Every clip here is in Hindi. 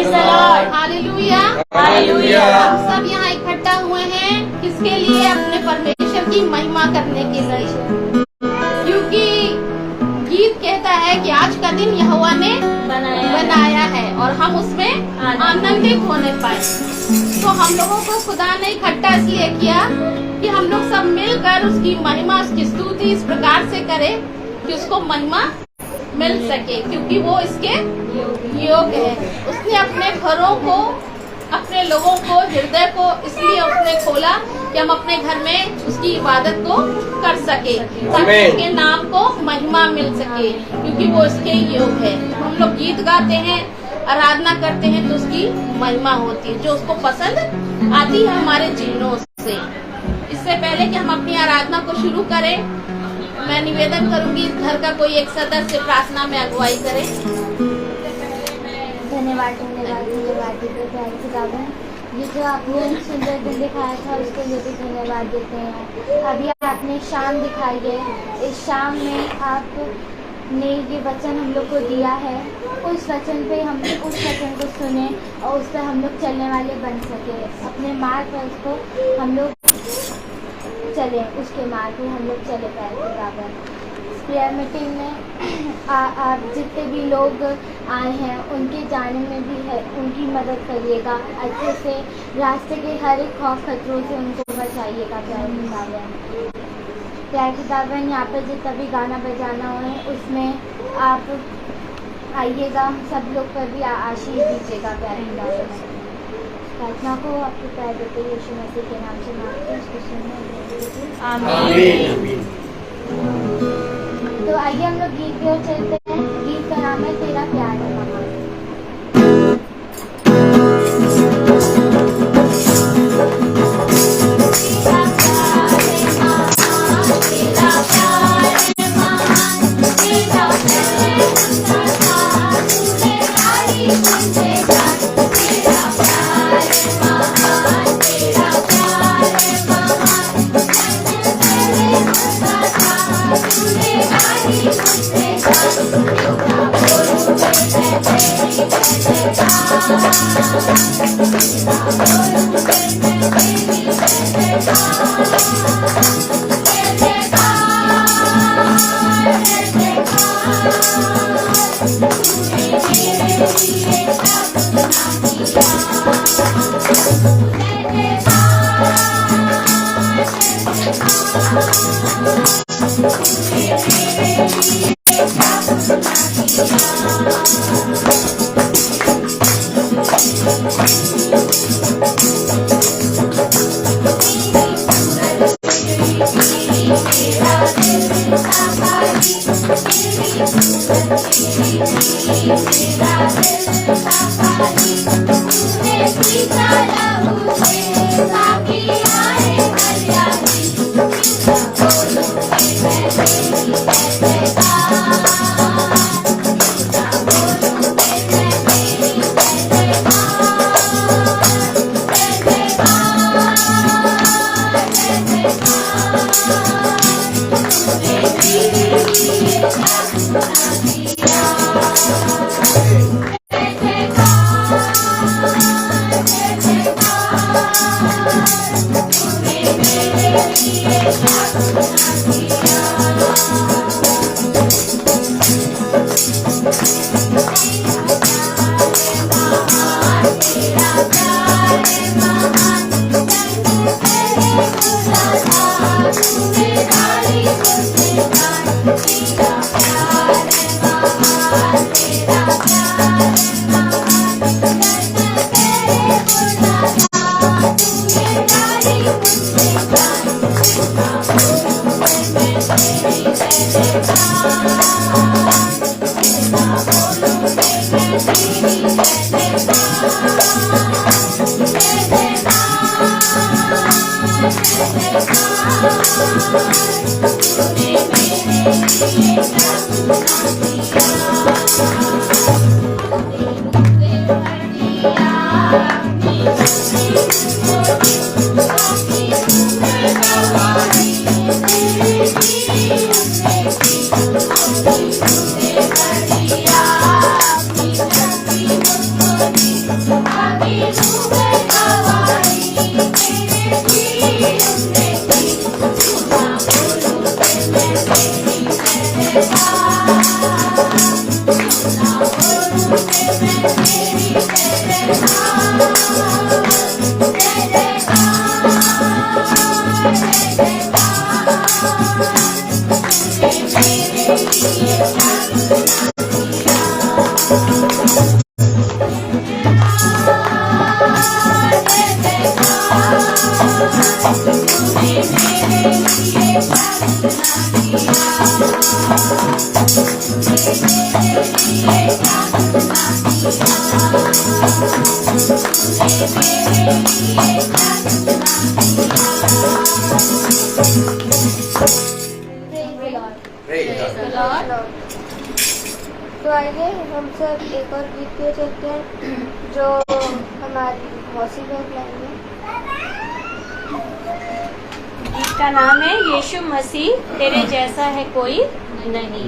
Praise the Lord. Hallelujah. Hallelujah. हम सब यहाँ इकट्ठा हुए हैं किसके लिए? अपने परमेश्वर की महिमा करने के लिए, क्योंकि गीत कहता है कि आज का दिन यहोवा ने बनाया है और हम उसमें आनंदित होने पाए। तो हम लोगों को खुदा ने इकट्ठा इसलिए किया कि हम लोग सब मिलकर उसकी महिमा, उसकी स्तुति इस प्रकार से करें कि उसको महिमा मिल सके, क्योंकि वो इसके योग्य है। उसने अपने घरों को, अपने लोगों को, हृदय को इसलिए उसने खोला कि हम अपने घर में उसकी इबादत को कर सके, ताकि उसके नाम को महिमा मिल सके, क्योंकि वो इसके योग्य है। हम लोग गीत गाते हैं, आराधना करते हैं तो उसकी महिमा होती है, जो उसको पसंद आती है हमारे जीवनों से। इससे पहले कि हम अपनी आराधना को शुरू करें, मैं निवेदन करूंगी इस घर का कोई एक सदस्य प्रार्थना में अगुवाई करे। धन्यवाद धन्यवाद धन्यवाद खुदावन, ये जो आपने सुंदर दिन दिखाया था उसके लिए भी धन्यवाद देते हैं। अभी आपने शाम दिखाई है, इस शाम में आपने ये वचन हम लोग को दिया है, उस वचन पे हम उस वचन को सुने और उस पर हम लोग चलने वाले बन सके। अपने मार्ग पर उसको हम लोग चले, उसके मार्ग पे हम लोग चले पाए खुदावन। प्रेयर मीटिंग में आप जितने भी लोग आए हैं उनके जाने में भी है, उनकी मदद करिएगा, अच्छे से रास्ते के हर एक खौफ खतरों से उनको बचाइएगा। प्यारे खुदावन, प्यारे खुदावन, यहाँ पर जितना भी गाना बजाना हो उसमें आप आइएगा, सब लोग पर भी आशीष दीजिएगा। प्यारे खुदावन, प्रार्थना को आपके प्यार देते यीशु मसीह के नाम से मांगते हैं, उसको सुनने आमीन। तो आइए हम लोग गीत की ओर चलते हैं। गीत का नाम है तेरा प्यार है महा। Praise the Lord. तो आइए हम सब एक और गीत पे चलते हैं जो हमारी मौसी बहन लाएंगे। गीत का नाम है यीशु मसीह तेरे जैसा है कोई नहीं।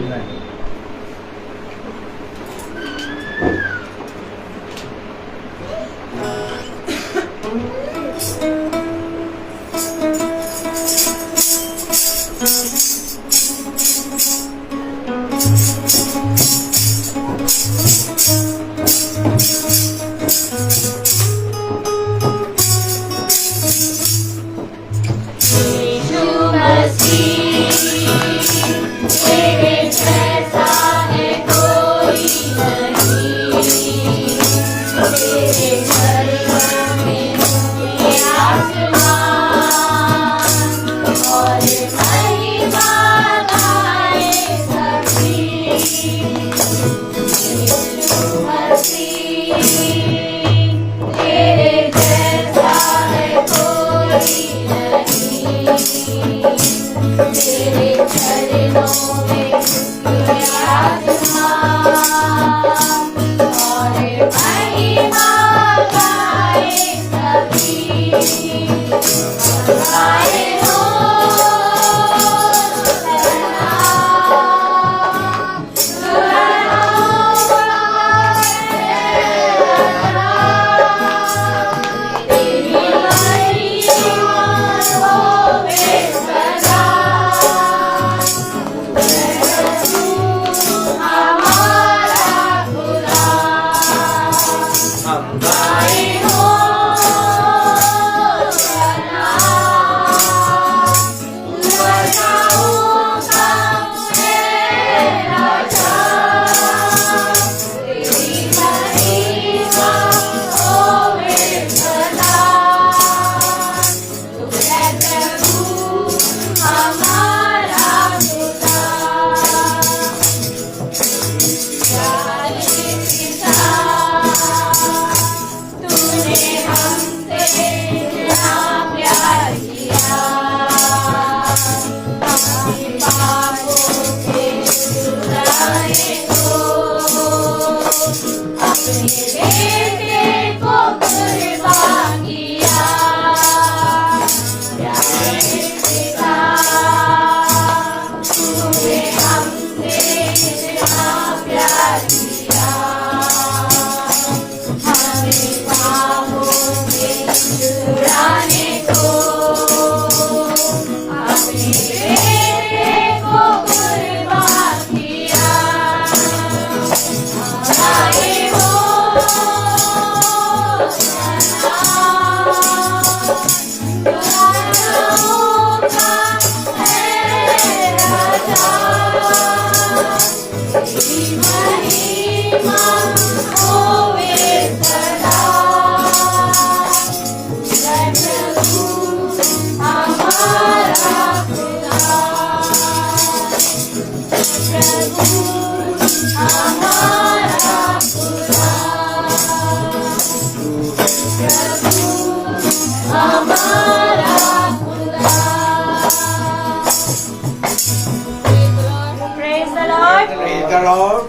Praise the Lord.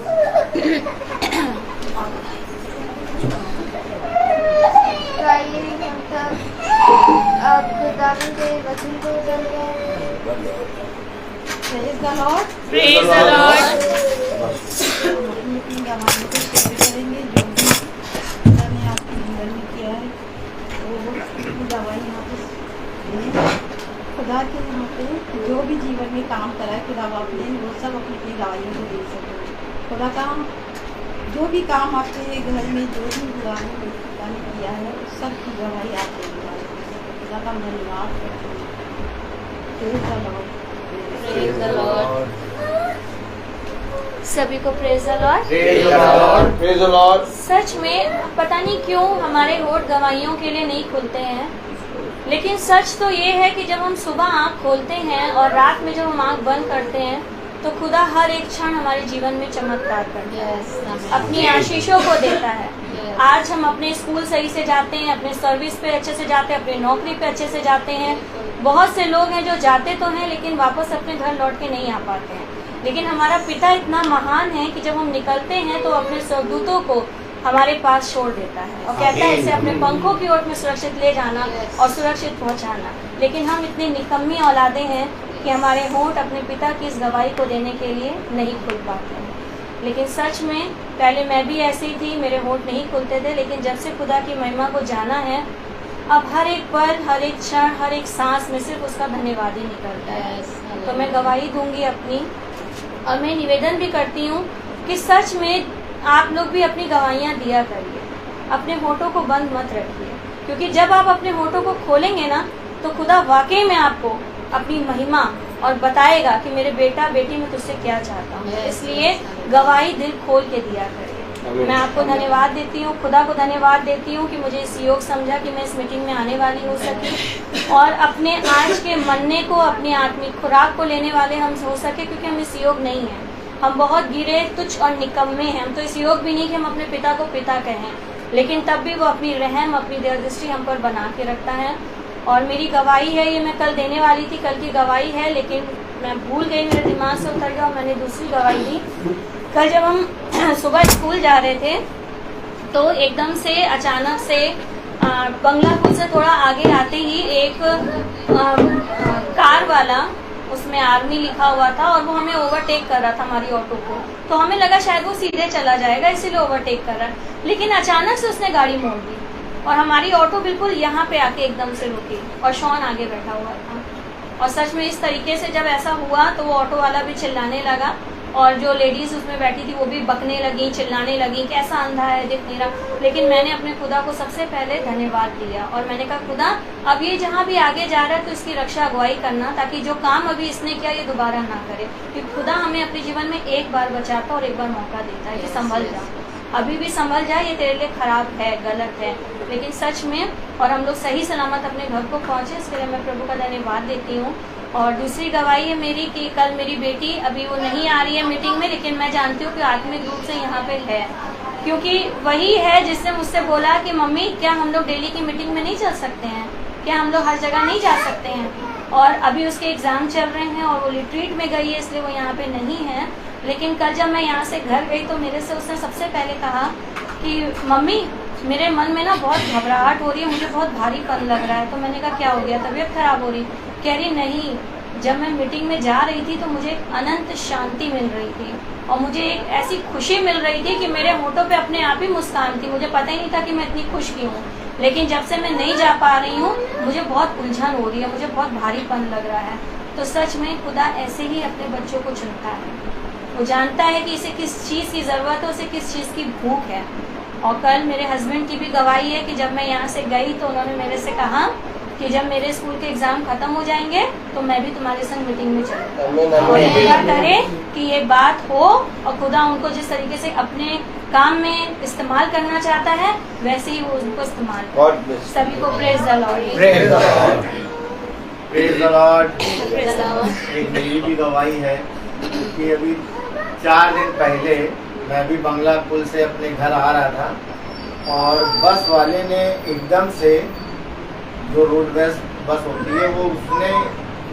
तो आइए हम सब अब खुदावन के वचन को चलते हैं। Praise the Lord. Praise the Lord. अपनी अपनी गवाही को शेयर करेंगे जो भी खुदा ने आपके जीवन में किया है वो गवाही यहाँ पे दें। खुदा के यहाँ पे जो भी जीवन में काम करा है खुदा बाप ने वो सब अपनी अपनी गवाहियों को दे सकते हैं। खुदा का जो भी काम आपके घर में जो भी खुदा ने किया है उस सब की गवाही आप देंगे। खुदा का धन्यवाद करते हैं। Praise the Lord. Praise the Lord. सभी को praise the Lord. Praise the Lord. Praise the Lord. सच में पता नहीं क्यों हमारे होठ गवाहियों के लिए नहीं खुलते हैं, लेकिन सच तो ये है कि जब हम सुबह आँख खोलते हैं और रात में जब हम आँख बंद करते हैं तो खुदा हर एक क्षण हमारे जीवन में चमत्कार करता है, अपनी आशीषों को देता है। आज हम अपने स्कूल सही से जाते हैं, अपने सर्विस पे अच्छे से जाते हैं, अपनी नौकरी पे अच्छे से जाते हैं। बहुत से लोग हैं जो जाते तो हैं लेकिन वापस अपने घर लौट के नहीं आ पाते हैं। लेकिन हमारा पिता इतना महान है कि जब हम निकलते हैं तो अपने स्वर्गदूतों को हमारे पास छोड़ देता है और कहता है इसे अपने पंखों की ओर में सुरक्षित ले जाना और सुरक्षित पहुंचाना। लेकिन हम इतनी निकम्मी औलादे हैं कि हमारे होंठ अपने पिता की इस गवाही को देने के लिए नहीं खुल पाते हैं। लेकिन सच में पहले मैं भी ऐसी थी, मेरे होंठ नहीं खुलते थे, लेकिन जब से खुदा की महिमा को जाना है अब हर एक पल, हर एक क्षण, हर एक सांस में सिर्फ उसका धन्यवाद ही निकलता है। तो मैं गवाही दूंगी अपनी, और मैं निवेदन भी करती हूँ कि सच में आप लोग भी अपनी गवाहियाँ दिया करिए, अपने होठों को बंद मत रखिए, क्योंकि जब आप अपने होठों को खोलेंगे ना तो खुदा वाकई में आपको अपनी महिमा और बताएगा कि मेरे बेटा बेटी मैं तुझसे क्या चाहता हूँ। इसलिए गवाही दिल खोल के दिया करिए। मैं आपको धन्यवाद देती हूँ, खुदा को धन्यवाद देती हूँ कि मुझे इस योग समझा कि मैं इस मीटिंग में आने वाली हो सकी और अपने आज के मरने को, अपनी आत्मिक खुराक को लेने वाले हम हो सके, क्योंकि हम इस योग नहीं हैं। हम बहुत गिरे, तुच्छ और निकम्मे हैं। हम तो इस योग भी नहीं कि हम अपने पिता को पिता कहें, लेकिन तब भी वो अपनी रहम, अपनी दृष्टि हम पर बना के रखता है। और मेरी गवाही है, ये मैं कल देने वाली थी, कल की गवाही है, लेकिन मैं भूल गई, मेरे दिमाग से उतर गया और मैंने दूसरी गवाही दी। कल जब हम सुबह स्कूल जा रहे थे तो एकदम से अचानक से बंगला पुल से थोड़ा आगे आते ही एक कार वाला, उसमें आर्मी लिखा हुआ था और वो हमें ओवरटेक कर रहा था हमारी ऑटो को। तो हमें लगा शायद वो सीधे चला जाएगा इसीलिए ओवरटेक कर रहा है, लेकिन अचानक से उसने गाड़ी मोड़ दी और हमारी ऑटो बिल्कुल यहाँ पे आके एकदम से रुकी और शॉन आगे बैठा हुआ था। और सच में इस तरीके से जब ऐसा हुआ तो वो ऑटो वाला भी चिल्लाने लगा और जो लेडीज उसमें बैठी थी वो भी बकने लगी, चिल्लाने लगी, कैसा अंधा है, दिख नहीं रहा। लेकिन मैंने अपने खुदा को सबसे पहले धन्यवाद दिया और मैंने कहा खुदा अब ये जहाँ भी आगे जा रहा है तो इसकी रक्षा अगुवाई करना, ताकि जो काम अभी इसने किया ये दोबारा ना करे, क्योंकि खुदा हमें अपने जीवन में एक बार बचाता और एक बार मौका देता है कि संभल जा, अभी भी संभल जा, ये तेरे लिए खराब है, गलत है। लेकिन सच में और हम लोग सही सलामत अपने घर को पहुँचे, इसके लिए मैं प्रभु का धन्यवाद देती हूँ। और दूसरी गवाही है मेरी कि कल मेरी बेटी, अभी वो नहीं आ रही है मीटिंग में, लेकिन मैं जानती हूँ कि आत्मिक रूप से यहाँ पे है, क्योंकि वही है जिसने मुझसे बोला कि मम्मी क्या हम लोग डेली की मीटिंग में नहीं चल सकते हैं, क्या हम लोग हर जगह नहीं जा सकते हैं। और अभी उसके एग्जाम चल रहे हैं और वो रिट्रीट में गई है, इसलिए वो यहाँ पे नहीं है। लेकिन कल जब मैं यहाँ से घर गई तो मेरे से उसने सबसे पहले कहा कि मम्मी मेरे मन में ना बहुत घबराहट हो रही है, मुझे बहुत भारीपन लग रहा है। तो मैंने कहा क्या हो गया, तबीयत खराब हो रही? कह रही नहीं, जब मैं मीटिंग में जा रही थी तो मुझे एक अनंत शांति मिल रही थी और मुझे एक ऐसी खुशी मिल रही थी कि मेरे होठों पे अपने आप ही मुस्कान थी, मुझे पता ही नहीं था कि मैं इतनी खुश क्यों हूँ। लेकिन जब से मैं नहीं जा पा रही हूँ मुझे बहुत उलझन हो रही है, मुझे बहुत भारीपन लग रहा है। तो सच में खुदा ऐसे ही अपने बच्चों को चुनता है, वो जानता है कि इसे किस चीज़ की ज़रूरत है, उसे किस चीज़ की भूख है। और कल मेरे हस्बैंड की भी गवाही है कि जब मैं यहाँ से गई तो उन्होंने मेरे से कहा कि जब मेरे स्कूल के एग्जाम खत्म हो जाएंगे तो मैं भी तुम्हारे संग मीटिंग में चलूँगी। खुदा करे कि ये बात हो और खुदा उनको जिस तरीके से अपने काम में इस्तेमाल करना चाहता है वैसे ही वो उनको इस्तेमाल करे। सभी को praise the Lord. Praise the Lord. Praise the Lord. एक मेरी भी गवाही है कि अभी 4 दिन पहले मैं भी बंगला पुल से अपने घर आ रहा था और बस वाले ने एकदम से, जो रोड बस होती है वो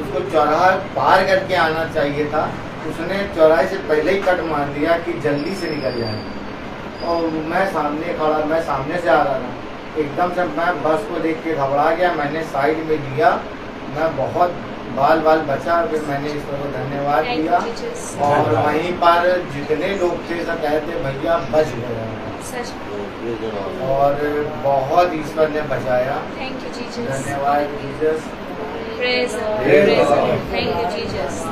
उसको चौराहा पार करके आना चाहिए था, उसने चौराहे से पहले ही कट मार दिया कि जल्दी से निकल जाए। और मैं सामने से आ रहा था, एकदम से मैं बस को देख के घबरा गया, मैंने साइड में लिया, मैं बहुत बाल बचा, फिर मैंने ईश्वर को धन्यवाद दिया। और वहीं पर जितने लोग थे सब कहते भैया बच गए, और बहुत ईश्वर ने बचाया। Thank you Jesus. धन्यवाद Jesus. Praise thank you Jesus.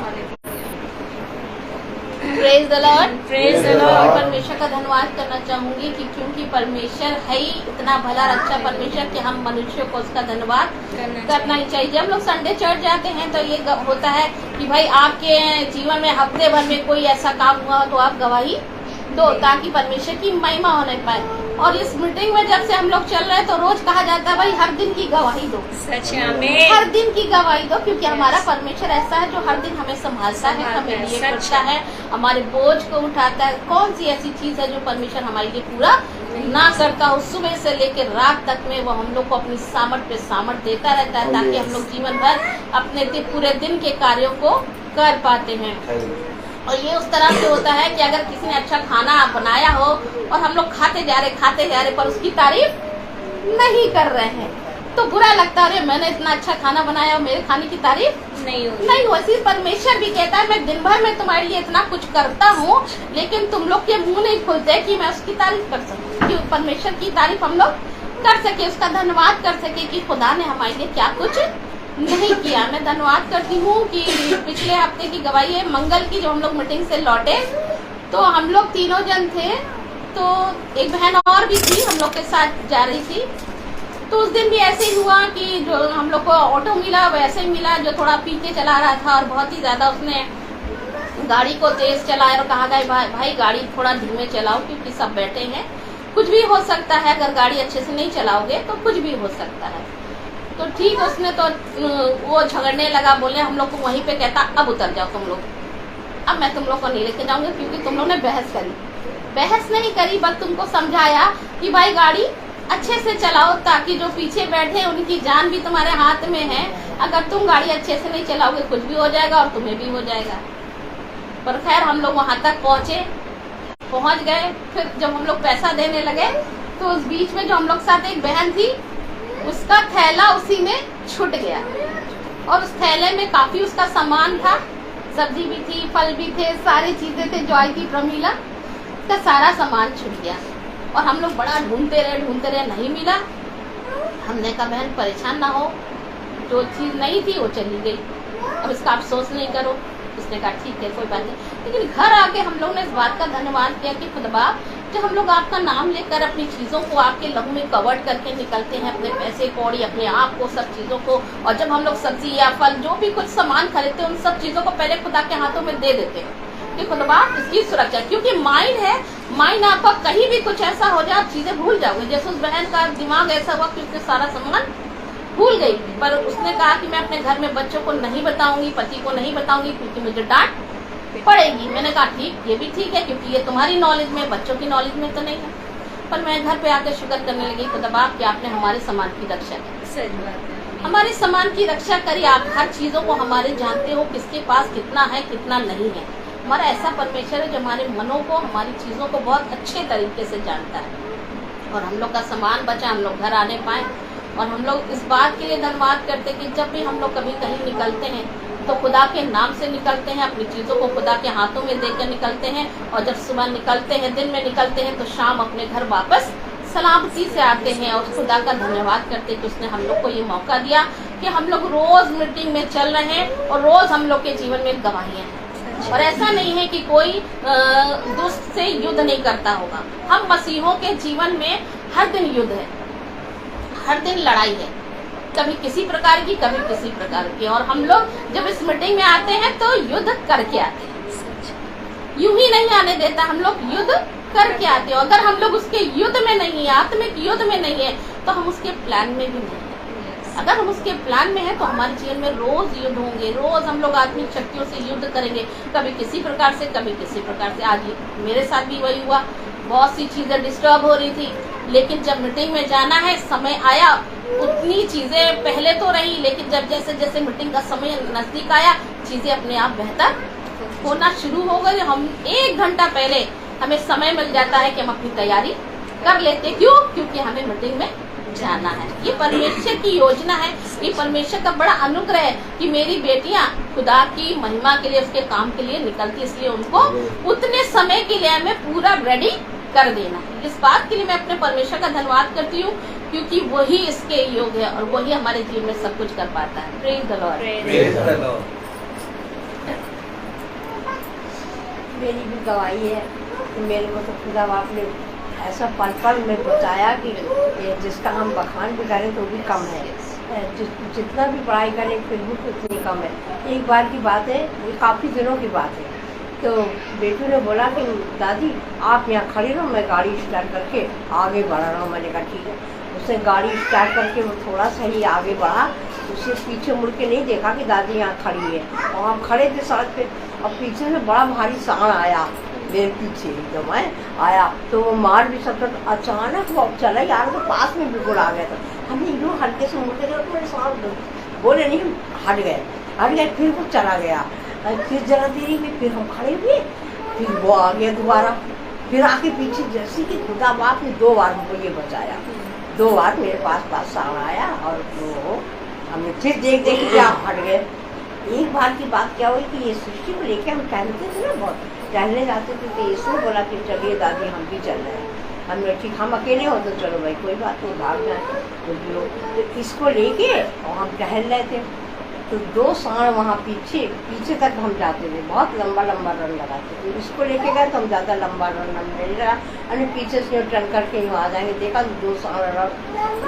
Praise the Lord. Praise the मैं लॉर्ड। परमेश्वर का धन्यवाद करना चाहूंगी कि क्योंकि परमेश्वर है ही इतना भला रक्षा परमेश्वर कि हम मनुष्यों को उसका धन्यवाद करना ही चाहिए। जब लोग संडे चर्च जाते हैं तो ये होता है कि भाई आपके जीवन में हफ्ते भर में कोई ऐसा काम हुआ तो आप गवाही दो ताकि परमेश्वर की महिमा होने पाए। और इस मीटिंग में जब से हम लोग चल रहे हैं तो रोज कहा जाता है भाई हर दिन की गवाही दो, सच में हर दिन की गवाही दो, क्योंकि हमारा परमेश्वर ऐसा है जो हर दिन हमें संभालता है, हमें लिए करता है, हमारे बोझ को उठाता है। कौन सी ऐसी चीज है जो परमेश्वर हमारे लिए पूरा ना करता हो, सुबह से लेकर रात तक में वो हम लोग को अपनी सामर्थ पे सामर्थ देता रहता है, ताकि हम लोग जीवन भर अपने पूरे दिन के कार्यों को कर पाते हैं। और ये उस तरह से होता है कि अगर किसी ने अच्छा खाना बनाया हो और हम लोग खाते जा रहे पर उसकी तारीफ नहीं कर रहे हैं, तो बुरा लगता है, अरे मैंने इतना अच्छा खाना बनाया और मेरे खाने की तारीफ नहीं हो। ऐसी परमेश्वर भी कहता है, मैं दिन भर में तुम्हारे लिए इतना कुछ करता हूँ, लेकिन तुम लोग के मुंह नहीं खुलते कि मैं उसकी तारीफ कर सकूं, कि परमेश्वर की तारीफ हम लोग कर सके, उसका धन्यवाद कर सके कि खुदा ने हमारे लिए क्या कुछ नहीं किया। मैं धन्यवाद करती हूँ कि पिछले हफ्ते की गवाही है, मंगल की, जो हम लोग मीटिंग से लौटे तो हम लोग 3 जन थे, तो एक बहन और भी थी हम लोग के साथ जा रही थी। तो उस दिन भी ऐसे ही हुआ कि जो हम लोग को ऑटो मिला वैसे ही मिला, जो थोड़ा पीछे चला रहा था और बहुत ही ज्यादा उसने गाड़ी को तेज चलाया और कहा गया भाई गाड़ी थोड़ा धीमे चलाओ, क्योंकि सब बैठे हैं, कुछ भी हो सकता है, अगर गाड़ी अच्छे से नहीं चलाओगे तो कुछ भी हो सकता है। तो ठीक, उसने तो वो झगड़ने लगा, बोले हम लोग को वहीं पे, कहता अब उतर जाओ तुम लोग, अब मैं तुम लोग को नहीं लेके जाऊंगी, क्योंकि तुम लोग ने बहस नहीं करी, बस तुमको समझाया कि भाई गाड़ी अच्छे से चलाओ, ताकि जो पीछे बैठे उनकी जान भी तुम्हारे हाथ में है। अगर तुम गाड़ी अच्छे से नहीं चलाओगे कुछ भी हो जाएगा और तुम्हें भी हो जाएगा। पर खैर हम लोग वहां तक पहुंच गए। फिर जब हम लोग पैसा देने लगे तो उस बीच में जो हम लोग साथ एक बहन थी, उसका थैला उसी में छूट गया, और उस थैले में काफी उसका सामान था, सब्जी भी थी, फल भी थे, सारी चीजें थे जो आई थी प्रमीला का, सारा सामान छूट गया। और हम लोग बड़ा ढूंढते रहे, नहीं मिला। हमने कहा बहन परेशान ना हो, जो चीज नहीं थी वो चली गई, अब इसका अफसोस नहीं करो। उसने कहा ठीक है कोई बात नहीं। लेकिन घर आके हम लोग ने इस बात का धन्यवाद किया कि खुदा जब हम लोग आपका नाम लेकर अपनी चीजों को आपके लहू में कवर्ड करके निकलते हैं, अपने पैसे कौड़ी, अपने आप को, सब चीजों को, और जब हम लोग सब्जी या फल जो भी कुछ सामान खरीदते हैं उन सब चीजों को पहले खुदा के हाथों में दे देते हैं कि खुदा इसकी सुरक्षा, क्योंकि माइंड है, माइंड आपका कहीं भी कुछ ऐसा हो जाए आप चीजें भूल जाओगे। जैसे उस बहन का दिमाग ऐसा हुआ कि उसने सारा सामान भूल गई, पर उसने कहा कि मैं अपने घर में बच्चों को नहीं बताऊंगी, पति को नहीं बताऊंगी, क्योंकि मुझे डांट पड़ेगी। मैंने कहा ठीक, ये भी ठीक है, क्योंकि ये तुम्हारी नॉलेज में, बच्चों की नॉलेज में तो नहीं है। पर मैं घर पे आकर शुक्र करने लगी, खुदा कि आपने हमारे सामान की रक्षा की, हमारे सामान की रक्षा करी। आप हर चीजों को हमारे जानते हो, किसके पास कितना है कितना नहीं है। हमारा ऐसा परमेश्वर है जो हमारे मनों को, हमारी चीजों को बहुत अच्छे तरीके से जानता है। और हम लोग का सामान बचा, हम लोग घर आने पाए। और हम लोग इस बात के लिए धन्यवाद करते कि जब भी हम लोग कभी कहीं निकलते हैं तो खुदा के नाम से निकलते हैं, अपनी चीजों को खुदा के हाथों में देकर निकलते हैं। और जब सुबह निकलते हैं, दिन में निकलते हैं, तो शाम अपने घर वापस सलामती से आते हैं। और खुदा का धन्यवाद करते कि उसने हम लोग को ये मौका दिया कि हम लोग रोज मीटिंग में चल रहे हैं और रोज हम लोग के जीवन में गवाहियां हैं। और ऐसा नहीं है कि कोई दुष्ट से युद्ध नहीं करता होगा। हम मसीहों के जीवन में हर दिन युद्ध है, हर दिन लड़ाई है, कभी किसी प्रकार की, कभी किसी प्रकार की। और हम लोग जब इस मीटिंग में आते हैं तो युद्ध करके आते हैं, यूं ही नहीं आने देता, हम लोग युद्ध करके आते हैं। अगर हम लोग उसके युद्ध में नहीं है, आत्मिक युद्ध में नहीं है, तो हम उसके प्लान में भी नहीं है। अगर हम उसके प्लान में है तो हमारे जीवन में रोज युद्ध होंगे, रोज हम लोग आत्मिक शक्तियों से युद्ध करेंगे, कभी किसी प्रकार से, कभी किसी प्रकार से। आज मेरे साथ भी वही हुआ, बहुत सी चीजें डिस्टर्ब हो रही थी, लेकिन जब मीटिंग में जाना है, समय आया, उतनी चीजें पहले तो रही, लेकिन जब जैसे जैसे मीटिंग का समय नजदीक आया, चीजें अपने आप बेहतर होना शुरू हो गई। हम 1 घंटा पहले हमें समय मिल जाता है कि हम अपनी तैयारी कर लेते। क्यों? क्योंकि हमें मीटिंग में जाना है। ये परमेश्वर की योजना है, ये परमेश्वर का बड़ा अनुग्रह है कि मेरी बेटियां खुदा की महिमा के लिए, उसके काम के लिए निकलती, इसलिए उनको उतने समय के लिए हमें पूरा रेडी कर देना है। इस बात के लिए मैं अपने परमेश्वर का धन्यवाद करती हूँ, क्योंकि वही इसके योग्य है और वही हमारे जीवन में सब कुछ कर पाता है। Praise the Lord. मेरी भी गवाही है कि मेरे को तो खुदा बाप ने ऐसा पल पल में बताया कि जिसका हम बखान भी करें तो भी कम है, जितना भी पढ़ाई करें फिर भी उतनी कम है। एक बार की बात है, ये काफ़ी दिनों की बात है, तो बेटू ने बोला कि दादी आप यहाँ खड़ी रहो, मैं गाड़ी स्टार्ट करके आगे बढ़ रहा हूँ। मैंने कहा ठीक है। उसने गाड़ी स्टार्ट करके वो थोड़ा सा ही आगे बढ़ा, उसने पीछे मुड़ के नहीं देखा कि दादी यहाँ खड़ी है, और हम खड़े थे सड़क पे, और पीछे से बड़ा भारी सांड आया, मेरे पीछे एकदम आया तो वो मार भी सकता था। अचानक वो चला यार तो पास में बिल्कुल आ गया था। हमने यूँ हल्के से मुड़ के मेरे साथ बोले नहीं, हम हट गए। फिर वो चला गया। फिर जरा देरी में फिर हम खड़े हुए, फिर वो आ गया दोबारा। फिर आके पीछे जैसे कि खुदा बाप ने 2 बार हमको ये बचाया। 2 बार मेरे पास सांड आया और वो हमने फिर देख के आप हट गए। एक बार की बात क्या हुई कि ये सृष्टि को लेके हम टहलते थे ना, बहुत टहलने जाते थे तो यीशु ने बोला कि चलिए दादी हम भी चल रहे हैं। हमने ठीक हम अकेले हो तो चलो भाई कोई बात नहीं, भाग जाए। तो इसको लेके और हम टहल रहे थे तो 2 सांड वहाँ पीछे तक हम जाते थे, बहुत लंबा रन लगाते थे। इसको लेके गए तो हम ज़्यादा लंबा रन नहीं लगा, अरे पीछे से टर्न करके यूँ आ जाएंगे। देखा तो 2 सांड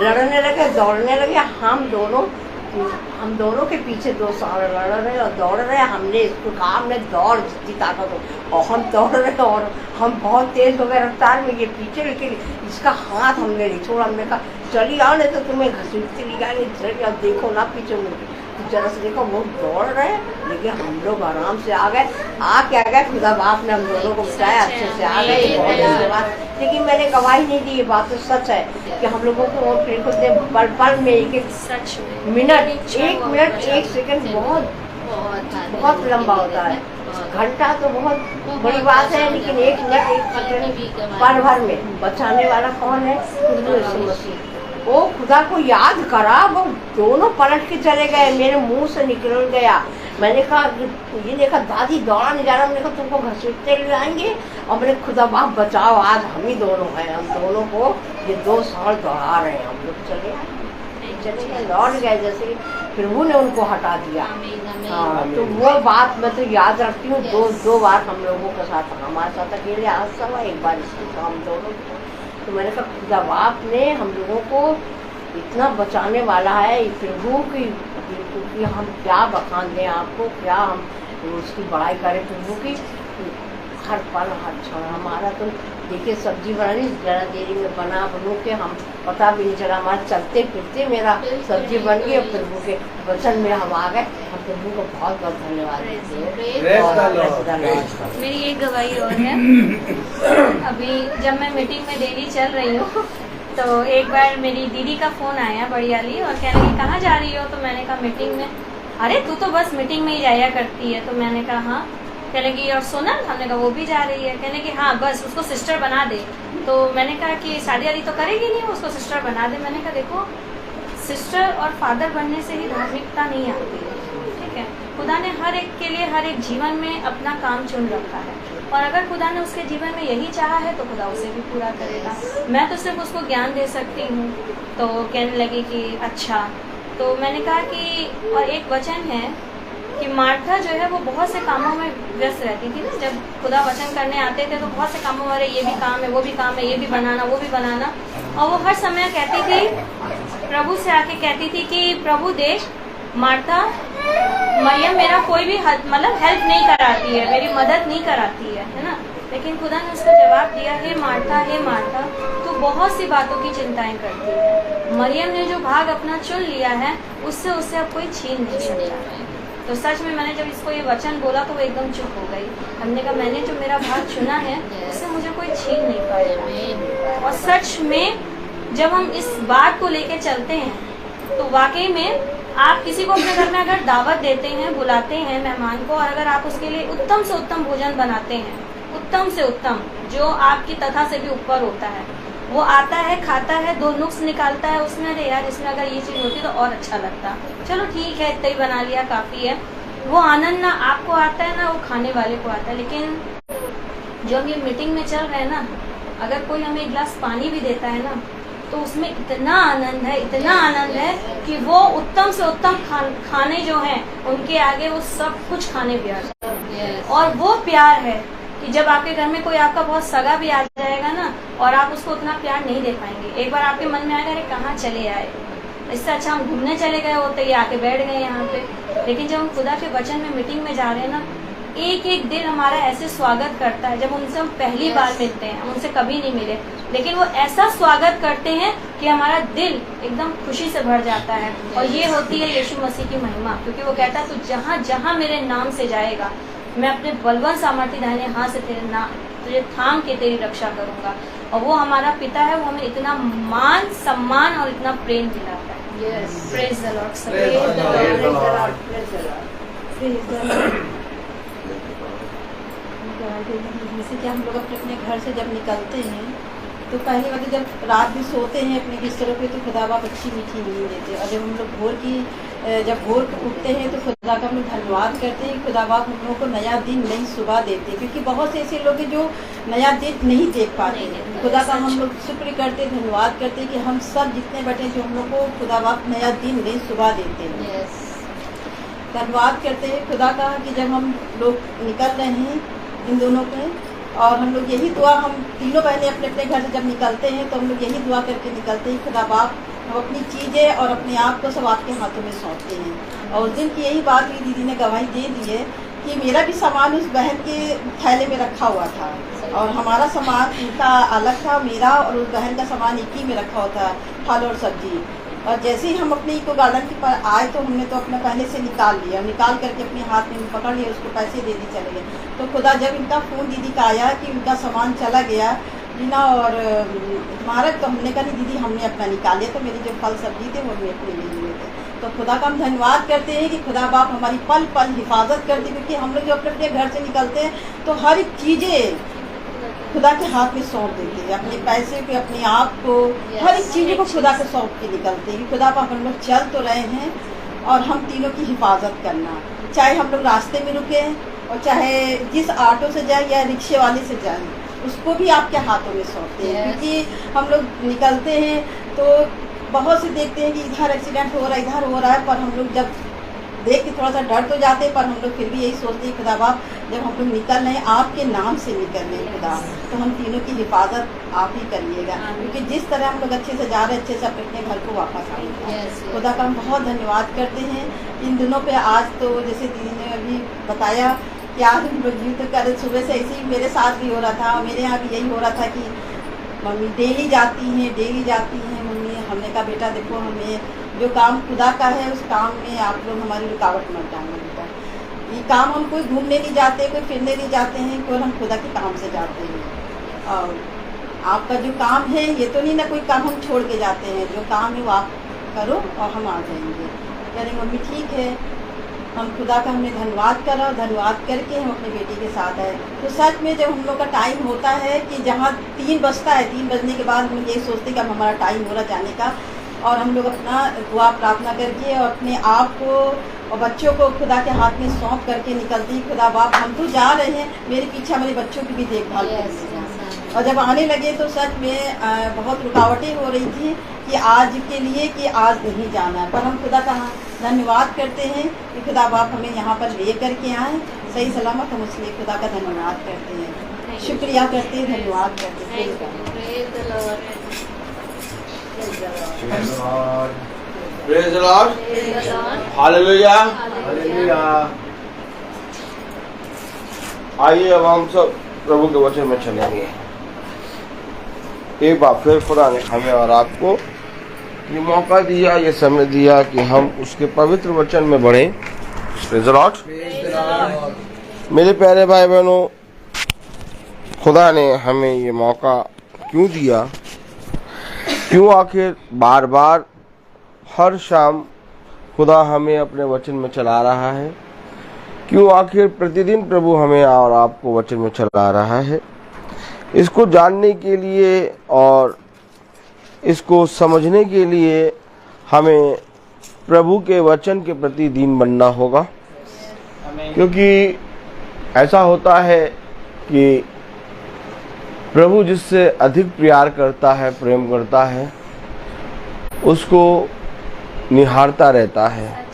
लड़ने लगे, दौड़ने लगे। हम दोनों के पीछे 2 सांड लड़ रहे और दौड़ रहे। हमने इसको कहा हमने दौड़ जितनी ताकत हो, और हम दौड़ रहे और हम बहुत तेज हो गए रफ्तार में। ये पीछे लेके इसका हाथ हमने नहीं छोड़ा। हमने कहा चली आओ नहीं तो तुम्हें घसीटती निकालेंगे, अब देखो ना पीछे मुझे। जरा से देखो वो दौड़ रहे, लेकिन हम लोग आराम से आ गए। खुदा बाप ने हम दोनों को बचाया, अच्छे से आ गए। बहुत धन्यवाद। लेकिन मैंने गवाही नहीं दी, ये बात तो सच है कि हम लोगों को पल में एक मिनट 1 सेकंड बहुत लंबा होता है। घंटा तो बहुत बड़ी बात है, लेकिन 1 मिनट 1 सेकंड पल भर में बचाने वाला कौन है? यीशु मसीह। वो खुदा को याद करा, वो दोनों पलट के चले गए, मेरे मुंह से निकल गया। मैंने कहा ये देखा दादी दौड़ा नहीं जा रहा। मैंने कहा तुमको घसीटते ले आएंगे, और मैंने खुदा बाप बचाओ, आज हम ही दोनों हैं। हम दोनों को ये 2 साल दौड़ा रहे हैं। हम लोग चले गए, लौट गए जैसे प्रभु ने उनको हटा दिया। हाँ, तो वो बात मैं तो याद रखती हूँ। 2 बार हम लोगों के साथ, हमारे साथ अकेले हादसा हुआ, 1 बार इसके हम दोनों। तो मैंने कहा खुदा बाप ने हम लोगों को इतना बचाने वाला है प्रभु की, क्योंकि हम क्या बखान दें आपको, क्या हम उसकी बड़ाई करें प्रभु की। हर पल हर क्षण हमारा तो देखिए सब्जी बनानी ज़रा देरी में बनू के हम पता भी नहीं चला, हमारा चलते फिरते मेरा सब्जी बन गई और प्रभु के वचन में हम आ गए। हम प्रभु को बहुत बहुत धन्यवाद देते हैं। मेरी एक गवाही और है। अभी जब मैं मीटिंग में डेली चल रही हूँ तो एक बार मेरी दीदी का फ़ोन आया बड़ी वाली, और कहने लगी कहाँ जा रही हो? तो मैंने कहा मीटिंग में। अरे तू तो बस मीटिंग में ही जाया करती है। तो मैंने कहा हाँ। कहने लगी और सोनल? हमने कहा वो भी जा रही है। कहने की हाँ बस उसको सिस्टर बना दे। तो मैंने कहा कि शादी वादी तो करेगी नहीं, उसको सिस्टर बना दे। मैंने कहा देखो सिस्टर और फादर बनने से ही धार्मिकता नहीं आती है, ठीक है। खुदा ने हर एक के लिए हर एक जीवन में अपना काम चुन रखा है, और अगर खुदा ने उसके जीवन में यही चाहा है तो खुदा उसे भी पूरा करेगा। मैं तो सिर्फ उसको ज्ञान दे सकती हूँ। तो कहने लगी कि अच्छा। तो मैंने कहा कि और एक वचन है कि मार्था जो है वो बहुत से कामों में व्यस्त रहती थी ना। जब खुदा वचन करने आते थे तो बहुत से कामों में, ये भी काम है वो भी काम है, ये भी बनाना वो भी बनाना। और वो हर समय कहती थी, प्रभु से आके कहती थी कि प्रभु देख मार्था मरियम मेरा कोई भी मतलब हेल्प नहीं कराती है, मेरी मदद नहीं कराती है ना। लेकिन खुदा ने उसका जवाब दिया, हे मार्था तू बहुत सी बातों की चिंताएं करती है। मरियम ने जो भाग अपना चुन लिया है उससे अब कोई छीन नहीं सकता। तो सच में मैंने जब इसको ये वचन बोला तो वो एकदम चुप हो गई। हमने कहा मैंने जो मेरा भाग चुना है उससे मुझे कोई छीन नहीं पाएगा। और सच में जब हम इस बात को लेके चलते हैं तो वाकई में आप किसी को अपने घर में अगर दावत देते हैं, बुलाते हैं मेहमान को, और अगर आप उसके लिए उत्तम से उत्तम भोजन बनाते हैं, उत्तम से उत्तम जो आपकी तथा से भी ऊपर होता है, वो आता है, खाता है, 2 नुक्स निकालता है उसमें, अरे यार इसमें अगर ये चीज़ होती तो और अच्छा लगता, चलो ठीक है इतना ही बना लिया काफ़ी है। वो आनंद ना आपको आता है ना वो खाने वाले को आता है। लेकिन जो हम ये मीटिंग में चल रहे हैं ना, अगर कोई हमें 1 गिलास पानी भी देता है ना तो उसमें इतना आनंद है कि वो उत्तम से उत्तम खाने जो हैं उनके आगे वो सब कुछ खाने प्यार। और वो प्यार है कि जब आपके घर में कोई आपका बहुत सगा भी आ जाएगा ना और आप उसको उतना प्यार नहीं दे पाएंगे, एक बार आपके मन में आएगा अरे कहाँ चले आए, इससे अच्छा हम घूमने चले गए होते, ये आके बैठ गए यहाँ पे। लेकिन जब हम खुदा के वचन में मीटिंग में जा रहे हैं ना, एक एक दिल हमारा ऐसे स्वागत करता है। जब उनसे हम पहली बार मिलते हैं, हम उनसे कभी नहीं मिले, लेकिन वो ऐसा स्वागत करते हैं कि हमारा दिल एकदम खुशी से भर जाता है। और ये होती है यीशु मसीह की महिमा, क्योंकि वो कहता है तू जहाँ जहाँ मेरे नाम से जाएगा मैं अपने बलवान सामर्थी दाहिने हाथ से तेरे तुझे थाम के तेरी रक्षा करूंगा। और वो हमारा पिता है, वो हमें इतना मान सम्मान और इतना प्रेम दिलाता है। Yes, praise the Lord. जैसे कि हम लोग अपने घर से जब निकलते हैं तो पहली बात जब रात भी सोते हैं अपने बिस्तरों पे तो खुदा बाप अच्छी मीठी नींद देते हैं। और जब हम लोग जब भोर को उठते हैं तो खुदा का हम लोग धन्यवाद करते हैं। खुदा बाप हम लोगों को नया दिन नई सुबह देते हैं, क्योंकि बहुत से ऐसे लोग हैं जो नया दिन नहीं देख पाते। खुदा का हम लोग शुक्र करते, धन्यवाद करते कि हम सब जितने बैठे जो हम लोग को खुदा बाप नया दिन नई सुबह देते हैं। यस, धन्यवाद करते हैं खुदा का कि जब हम लोग निकल रहे हैं इन दोनों पे, और हम लोग यही दुआ, हम तीनों बहनें अपने अपने घर से जब निकलते हैं तो हम लोग यही दुआ करके निकलते हैं, खुदा बाप हम अपनी चीज़ें और अपने आप को सब आपके हाथों में सौंपते हैं। और उस दिन की यही बात हुई, दीदी ने गवाही दे दी है कि मेरा भी सामान उस बहन के थैले में रखा हुआ था और हमारा सामान उनका अलग था, मेरा और उस बहन का सामान एक ही में रखा हुआ था, फल और सब्जी। और जैसे ही हम अपने इको गार्डन के पर आए तो हमने तो अपना पहले से निकाल लिया, निकाल करके अपने हाथ में पकड़ लिया, उसको पैसे दे दी चले गए। तो खुदा जब इनका फ़ोन दीदी का आया कि उनका सामान चला गया रीना और हमारा, तो हमने कहा नहीं दीदी हमने अपना निकाल लिया, तो मेरी जो फल सब्जी थे वो हमें अपने ले लिए थे। तो खुदा का हम धन्यवाद करते हैं कि खुदा बाप हमारी पल पल हिफाजत करते हैं, क्योंकि हम लोग जो अपने अपने घर से निकलते हैं तो हर एक चीज़ें खुदा के हाथ में सौंप देते हैं, अपने पैसे को, अपने आप को, हर एक चीज़ों को खुदा के सौंप के निकलते हैं। खुदा पर हम लोग चल तो रहे हैं और हम तीनों की हिफाजत करना, चाहे हम लोग रास्ते में रुके और चाहे जिस ऑटो से जाए या रिक्शे वाले से जाए, उसको भी आपके हाथों में सौंपते हैं। क्योंकि हम लोग निकलते हैं तो बहुत से देखते हैं कि इधर एक्सीडेंट हो रहा है, इधर हो रहा है, पर हम लोग जब देख के थोड़ा सा डर तो जाते हैं, पर हम लोग फिर भी यही सोचते हैं खुदा बाप जब हम लोग निकल रहे हैं आपके नाम से निकल रहे हैं खुदा, तो हम तीनों की हिफाजत आप ही करिएगा, क्योंकि जिस तरह हम लोग अच्छे से जा रहे हैं अच्छे से अपने घर को वापस आएंगे। खुदा का हम बहुत धन्यवाद करते हैं इन दिनों पे। आज तो जैसे दीदी ने अभी बताया कि आज हम लोग युद्ध कर, सुबह से ऐसे ही मेरे साथ भी हो रहा था, मेरे यहाँ भी यही हो रहा था कि मम्मी डेली जाती हैं मम्मी। हमने कहा बेटा देखो हमें जो काम खुदा का है उस काम में आप लोग हमारी रुकावट मत डालना बेटा। ये काम हम कोई घूमने नहीं जाते, कोई फिरने नहीं जाते हैं, कोई हम खुदा के काम से जाते हैं। और आपका जो काम है ये तो नहीं ना कोई काम हम छोड़ के जाते हैं, जो काम है वो आप करो और हम आ जाएंगे। कह रही मम्मी ठीक है। हम खुदा का हमने धन्यवाद करा, धन्यवाद करके हम अपने बेटी के साथ आए। तो सच में जब हम लोग का टाइम होता है कि जहाँ 3 बजता है, 3 बजने के बाद हम यही सोचते हैं कि अब हमारा टाइम हो रहा जाने का, और हम लोग अपना दुआ प्रार्थना करके और अपने आप को और बच्चों को खुदा के हाथ में सौंप करके निकलती। खुदा बाप हम तो जा रहे हैं, मेरे पीछे मेरे बच्चों की भी देखभाल करिएगा। और जब आने लगे तो सच में बहुत रुकावटें हो रही थी कि आज के लिए कि आज नहीं जाना है, पर हम खुदा का धन्यवाद करते हैं कि खुदा बाप हमें यहाँ पर ले करके आए सही सलामत। हम उसलिए खुदा का धन्यवाद करते हैं, शुक्रिया करते हैं, धन्यवाद करते हैं। Praise the Lord, hallelujah. आइए अब हम सब प्रभु के वचन में चलेंगे। एक बार फिर खुदा ने हमें और आपको ये मौका दिया, ये समय दिया कि हम उसके पवित्र वचन में बढ़ें। Praise the Lord. मेरे प्यारे भाई बहनों, खुदा ने हमें ये मौका क्यों दिया, क्यों आखिर बार बार हर शाम खुदा हमें अपने वचन में चला रहा है, क्यों आखिर प्रतिदिन प्रभु हमें और आपको वचन में चला रहा है, इसको जानने के लिए और इसको समझने के लिए हमें प्रभु के वचन के प्रति दीन बनना होगा। क्योंकि ऐसा होता है कि प्रभु जिससे अधिक प्यार करता है, प्रेम करता है, उसको निहारता रहता है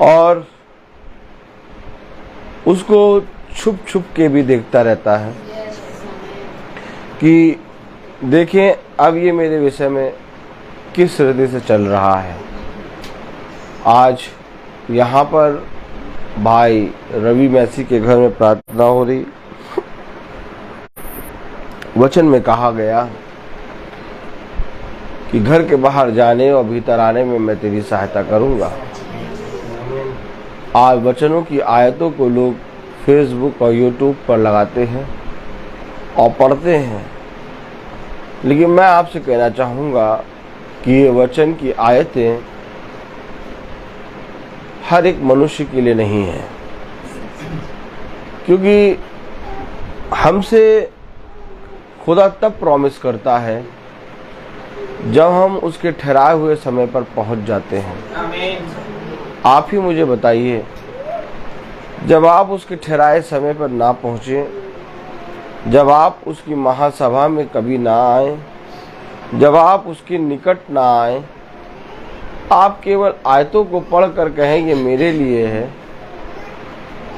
और उसको छुप छुप के भी देखता रहता है कि देखें अब ये मेरे विषय में किस हृदय से चल रहा है। आज यहाँ पर भाई रवि मैसी के घर में प्रार्थना हो रही, वचन में कहा गया कि घर के बाहर जाने और भीतर आने में मैं तेरी सहायता करूंगा। आज वचनों की आयतों को लोग फेसबुक और यूट्यूब पर लगाते हैं और पढ़ते हैं, लेकिन मैं आपसे कहना चाहूँगा कि ये वचन की आयतें हर एक मनुष्य के लिए नहीं है, क्योंकि हमसे खुदा तब प्रॉमिस करता है जब हम उसके ठहराए हुए समय पर पहुंच जाते हैं। आप ही मुझे बताइए, जब आप उसके ठहराए समय पर ना पहुंचे, जब आप उसकी महासभा में कभी ना आए, जब आप उसके निकट ना आए, आप केवल आयतों को पढ़कर कहें ये मेरे लिए है,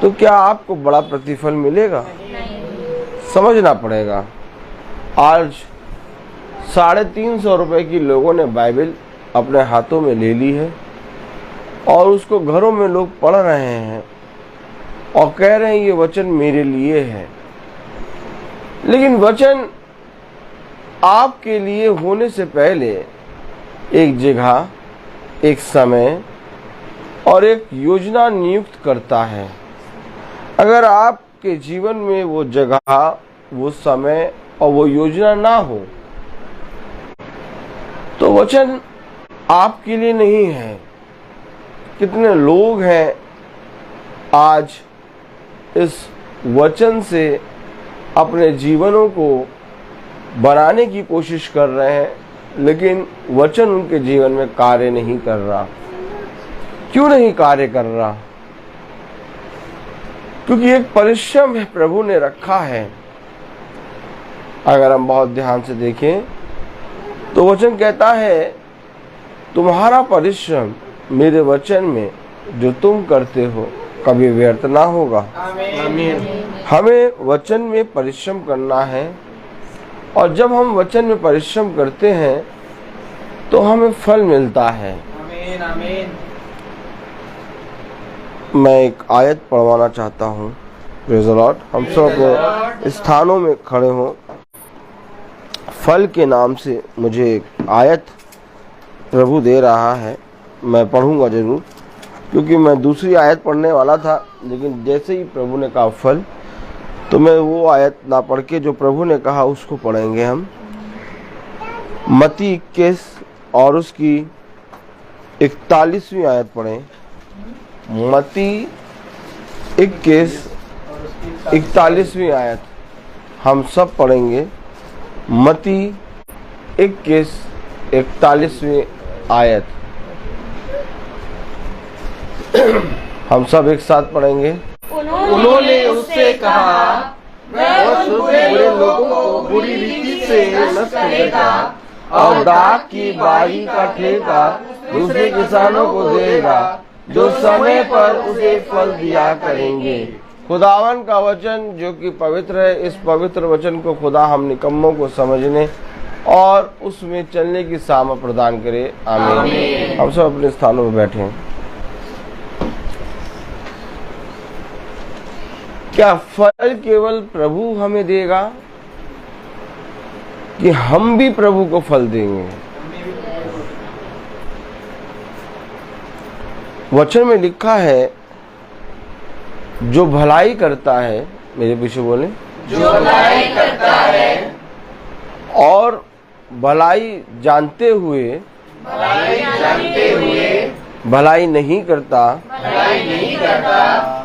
तो क्या आपको बड़ा प्रतिफल मिलेगा? समझना पड़ेगा। आज 350 रुपए की लोगों ने बाइबल अपने हाथों में ले ली है और उसको घरों में लोग पढ़ रहे हैं और कह रहे हैं ये वचन मेरे लिए है, लेकिन वचन आपके लिए होने से पहले एक जगह, एक समय और एक योजना नियुक्त करता है। अगर आपके जीवन में वो जगह, वो समय और वो योजना ना हो तो वचन आपके लिए नहीं है। कितने लोग हैं आज इस वचन से अपने जीवनों को बनाने की कोशिश कर रहे हैं, लेकिन वचन उनके जीवन में कार्य नहीं कर रहा। क्यों नहीं कार्य कर रहा? क्योंकि एक परिश्रम है प्रभु ने रखा है। अगर हम बहुत ध्यान से देखें तो वचन कहता है तुम्हारा परिश्रम मेरे वचन में जो तुम करते हो कभी व्यर्थ ना होगा। आमीन। हमें वचन में परिश्रम करना है और जब हम वचन में परिश्रम करते हैं तो हमें फल मिलता है। आमीन आमीन। मैं एक आयत पढ़वाना चाहता हूँ। Praise the Lord. हम सब अपने स्थानों में खड़े हों। फल के नाम से मुझे एक आयत प्रभु दे रहा है, मैं पढ़ूंगा जरूर, क्योंकि मैं दूसरी आयत पढ़ने वाला था, लेकिन जैसे ही प्रभु ने कहा फल, तो मैं वो आयत ना पढ़ के जो प्रभु ने कहा उसको पढ़ेंगे हम। मत्ती 21 और उसकी 41वीं आयत पढ़ें। मत्ती 21 41वीं आयत हम सब पढ़ेंगे। मत्ती 21 41वीं आयत हम सब एक साथ पढ़ेंगे। उन्होंने उससे कहा, वह उन बुरे लोगों को बुरी रीति से नष्ट करेगा और दाख की बारी का ठेका दूसरे किसानों को देगा जो समय पर उसे फल दिया करेंगे। खुदावन का वचन जो कि पवित्र है, इस पवित्र वचन को खुदा हम निकम्मों को समझने और उसमें चलने की सामर्थ प्रदान करे। आमीन। हम सब अपने स्थानों में बैठे हैं। क्या फल केवल प्रभु हमें देगा कि हम भी प्रभु को फल देंगे? वचन में लिखा है जो भलाई करता है, मेरे पीछे बोले, जो भलाई करता है और भलाई जानते हुए भलाई नहीं करता,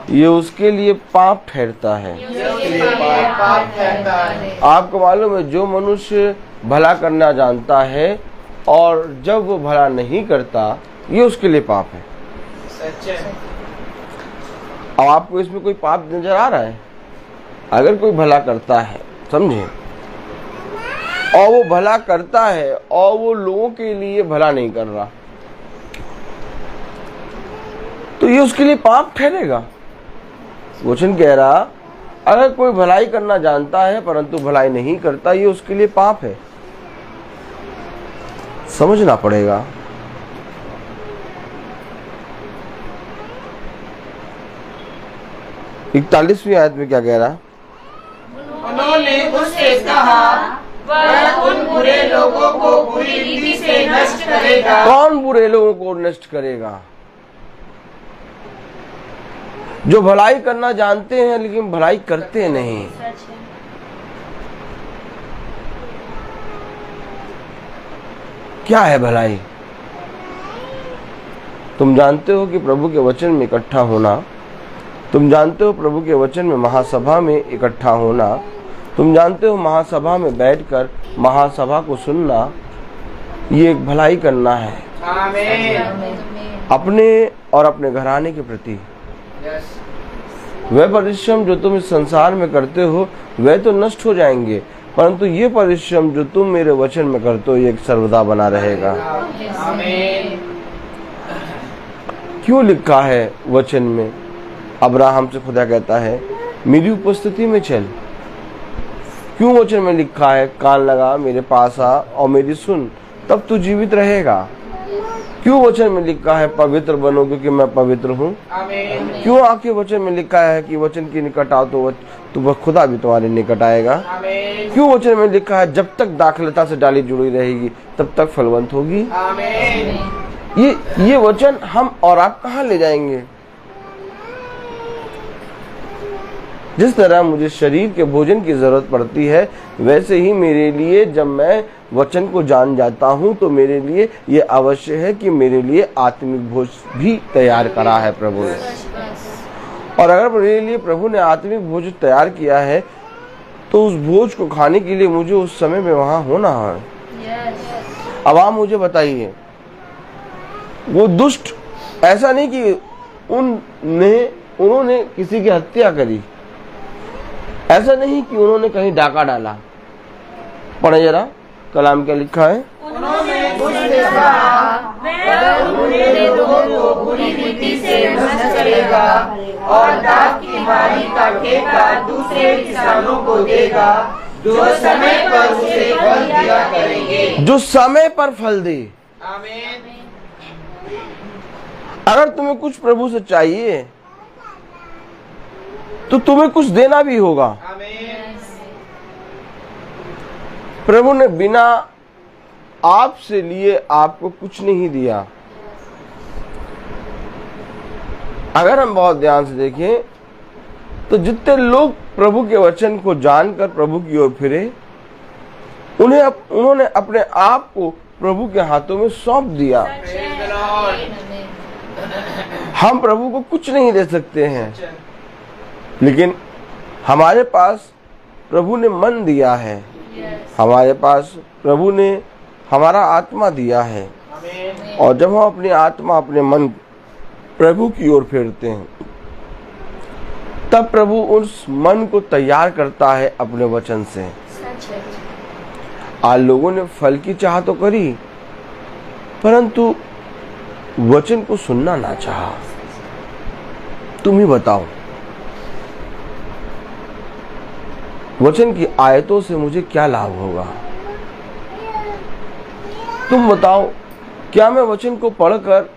ये उसके लिए पाप ठहरता है। आपको मालूम है, जो मनुष्य भला करना जानता है और जब वो भला नहीं करता, ये उसके लिए पाप है। अब आपको इसमें कोई पाप नजर आ रहा है? अगर कोई भला करता है, समझे, और वो भला करता है और वो लोगों के लिए भला नहीं कर रहा, तो ये उसके लिए पाप ठहरेगा। वचन कह रहा, अगर कोई भलाई करना जानता है परंतु भलाई नहीं करता, ये उसके लिए पाप है। समझना पड़ेगा। इकतालीसवीं आयत में क्या कह रहा? उन्होंने उससे कहा, वह उन बुरे लोगों को बुरी रीति से नष्ट करेगा। कौन बुरे लोगों को नष्ट करेगा? जो भलाई करना जानते हैं लेकिन भलाई करते नहीं। सच है। क्या है भलाई? तुम जानते हो कि प्रभु के वचन में इकट्ठा होना, तुम जानते हो प्रभु के वचन में महासभा में इकट्ठा होना, तुम जानते हो महासभा में बैठकर महासभा को सुनना, ये एक भलाई करना है अपने और अपने घराने के प्रति। वह परिश्रम जो तुम इस संसार में करते हो वह तो नष्ट हो जाएंगे, परंतु ये परिश्रम जो तुम मेरे वचन में करते हो ये सर्वदा बना रहेगा। क्यों लिखा है वचन में? अब्राहम से खुदा कहता है मेरी उपस्थिति में चल। क्यों वचन में लिखा है कान लगा मेरे पास आ और मेरी सुन, तब तू जीवित रहेगा। क्यों वचन में लिखा है पवित्र बनो क्योंकि मैं पवित्र हूँ। क्यों आके वचन में लिखा है कि वचन के निकट आओ तो खुदा भी तुम्हारे निकट आएगा। क्यों वचन में लिखा है जब तक दाखलता से डाली जुड़ी रहेगी तब तक फलवंत होगी। ये वचन हम और आप कहाँ ले जाएंगे? जिस तरह मुझे शरीर के भोजन की जरूरत पड़ती है वैसे ही मेरे लिए जब मैं वचन को जान जाता हूँ तो मेरे लिए ये अवश्य है कि मेरे लिए आत्मिक भोज भी तैयार करा है प्रभु ने। और अगर मेरे लिए प्रभु ने आत्मिक भोज तैयार किया है तो उस भोज को खाने के लिए मुझे उस समय में वहां होना है। अब आप मुझे बताइए, वो दुष्ट ऐसा नहीं कि उन्होंने किसी की हत्या करी, ऐसा नहीं कि उन्होंने कहीं डाका डाला। पढ़े जरा कलाम क्या लिखा है। उन्होंने उससे कहा, वह उन्हें लोगों को बुरी रीति से नष्ट करेगा और दाख की बारी का ठेका दूसरे किसानों को देगा जो समय पर उसे फल दिया करेंगे। जो समय पर फल दे। अगर तुम्हें कुछ प्रभु से चाहिए तो तुम्हें कुछ देना भी होगा। प्रभु ने बिना आपसे लिए आपको कुछ नहीं दिया। अगर हम बहुत ध्यान से देखें तो जितने लोग प्रभु के वचन को जानकर प्रभु की ओर फिरे उन्होंने अपने आप को प्रभु के हाथों में सौंप दिया। हम प्रभु को कुछ नहीं दे सकते हैं लेकिन हमारे पास प्रभु ने मन दिया है, हमारे पास प्रभु ने हमारा आत्मा दिया है। और जब हम अपनी आत्मा अपने मन प्रभु की ओर फेरते हैं तब प्रभु उस मन को तैयार करता है अपने वचन से। आज लोगों ने फल की चाह तो करी परंतु वचन को सुनना ना चाहा। तुम ही बताओ वचन की आयतों से मुझे क्या लाभ होगा? तुम बताओ क्या मैं वचन को पढ़कर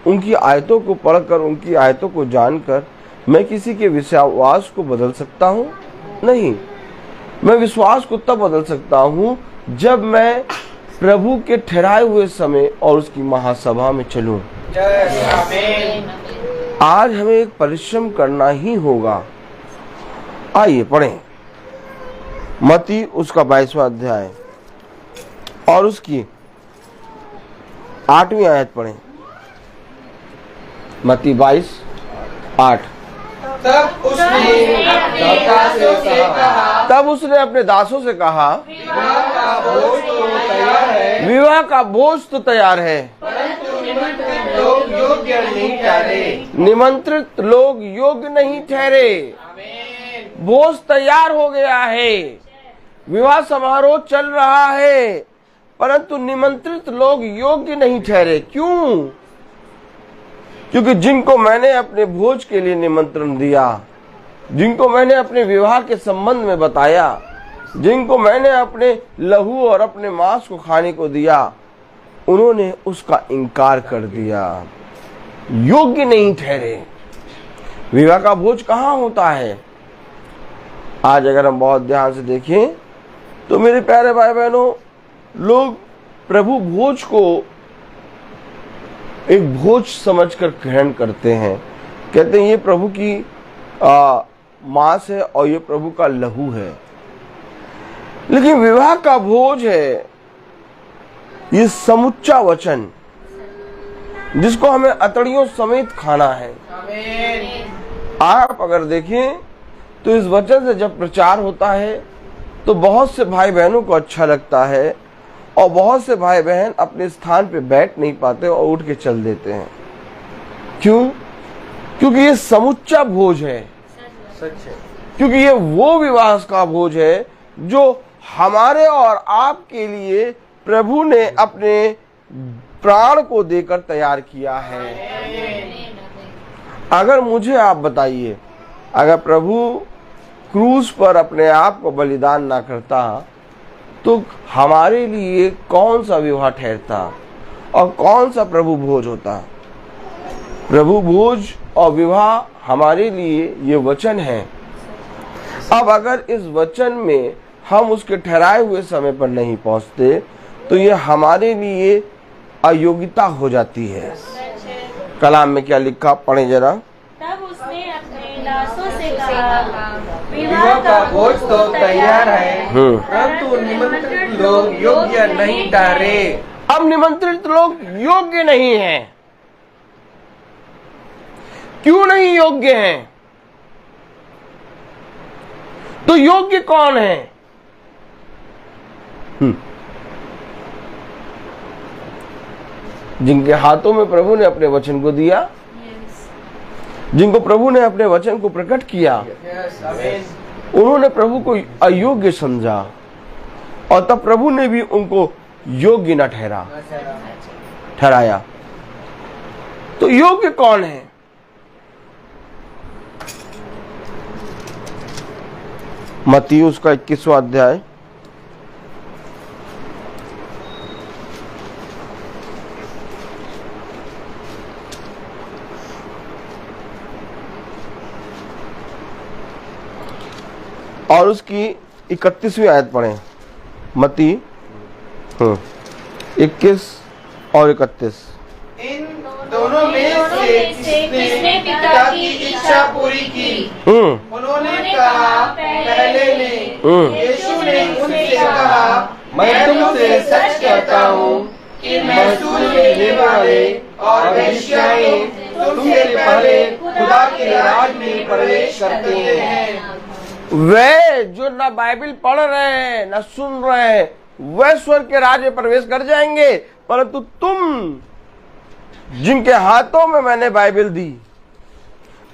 उनकी आयतों को पढ़कर उनकी आयतों को जानकर मैं किसी के विश्वास को बदल सकता हूँ? नहीं। मैं विश्वास को तब बदल सकता हूँ जब मैं प्रभु के ठहराए हुए समय और उसकी महासभा में चलूं। आज हमें एक परिश्रम करना ही होगा। आइए पढ़ें मत्ती उसका 22वां अध्याय और उसकी 8वीं आयत पढ़ें। मत्ती 22:8। तब उसने अपने दासों से कहा विवाह का भोज तो तैयार है निमंत्रित लोग योग्य नहीं ठहरे। भोज तैयार हो गया है, विवाह समारोह चल रहा है परंतु निमंत्रित लोग योग्य नहीं ठहरे। क्यों? क्योंकि जिनको मैंने अपने भोज के लिए निमंत्रण दिया, जिनको मैंने अपने विवाह के संबंध में बताया, जिनको मैंने अपने लहू और अपने मांस को खाने को दिया, उन्होंने उसका इनकार कर दिया, योग्य नहीं ठहरे। विवाह का भोज कहाँ होता है? आज अगर हम बहुत ध्यान से देखें तो मेरे प्यारे भाई बहनों, लोग प्रभु भोज को एक भोज समझकर ग्रहण करते हैं। कहते हैं ये प्रभु की मांस है और ये प्रभु का लहू है। लेकिन विवाह का भोज है ये समुच्चा वचन जिसको हमें अतड़ियों समेत खाना है। आप अगर देखें तो इस वचन से जब प्रचार होता है तो बहुत से भाई बहनों को अच्छा लगता है और बहुत से भाई बहन अपने स्थान पे बैठ नहीं पाते और उठ के चल देते हैं। क्यों? क्योंकि ये समुच्चा भोज है, सच है। क्योंकि ये वो विवाह का भोज है जो हमारे और आपके लिए प्रभु ने अपने प्राण को देकर तैयार किया है। अगर मुझे आप बताइए, अगर प्रभु क्रूस पर अपने आप को बलिदान ना करता तो हमारे लिए कौन सा विवाह ठहरता और कौन सा प्रभु भोज होता? प्रभु भोज और विवाह हमारे लिए ये वचन है। अब अगर इस वचन में हम उसके ठहराए हुए समय पर नहीं पहुंचते तो ये हमारे लिए अयोग्यता हो जाती है। कलाम में क्या लिखा, पढ़े जरा। तब उसने अपने दासों से कहा, विवाह का भोज तो तैयार है, परंतु निमंत्रित लोग योग्य नहीं ठहरे। अब निमंत्रित लोग योग्य नहीं हैं। क्यों नहीं योग्य हैं? तो योग्य कौन है? जिनके हाथों में प्रभु ने अपने वचन को दिया, जिनको प्रभु ने अपने वचन को प्रकट किया, उन्होंने प्रभु को अयोग्य समझा और तब प्रभु ने भी उनको योग्य न ठहराया। तो योग्य कौन है? मत्ती उसका 21वां अध्याय और उसकी 31वीं आयत पढ़ें। मत्ती 21 और 31। इन दोनों में से किसने पिता की इच्छा पूरी की? उन्होंने कहा, पहले ने। यीशु ने उनसे कहा, मैं तुमसे सच कहता हूँ कि महसूल लेने वाले और वेश्याएं तुमसे पहले खुदा के राज में प्रवेश करते हैं। वे जो ना बाइबल पढ़ रहे हैं ना सुन रहे हैं वे स्वर्ग के राज्य में प्रवेश कर जाएंगे, परंतु तुम जिनके हाथों में मैंने बाइबल दी,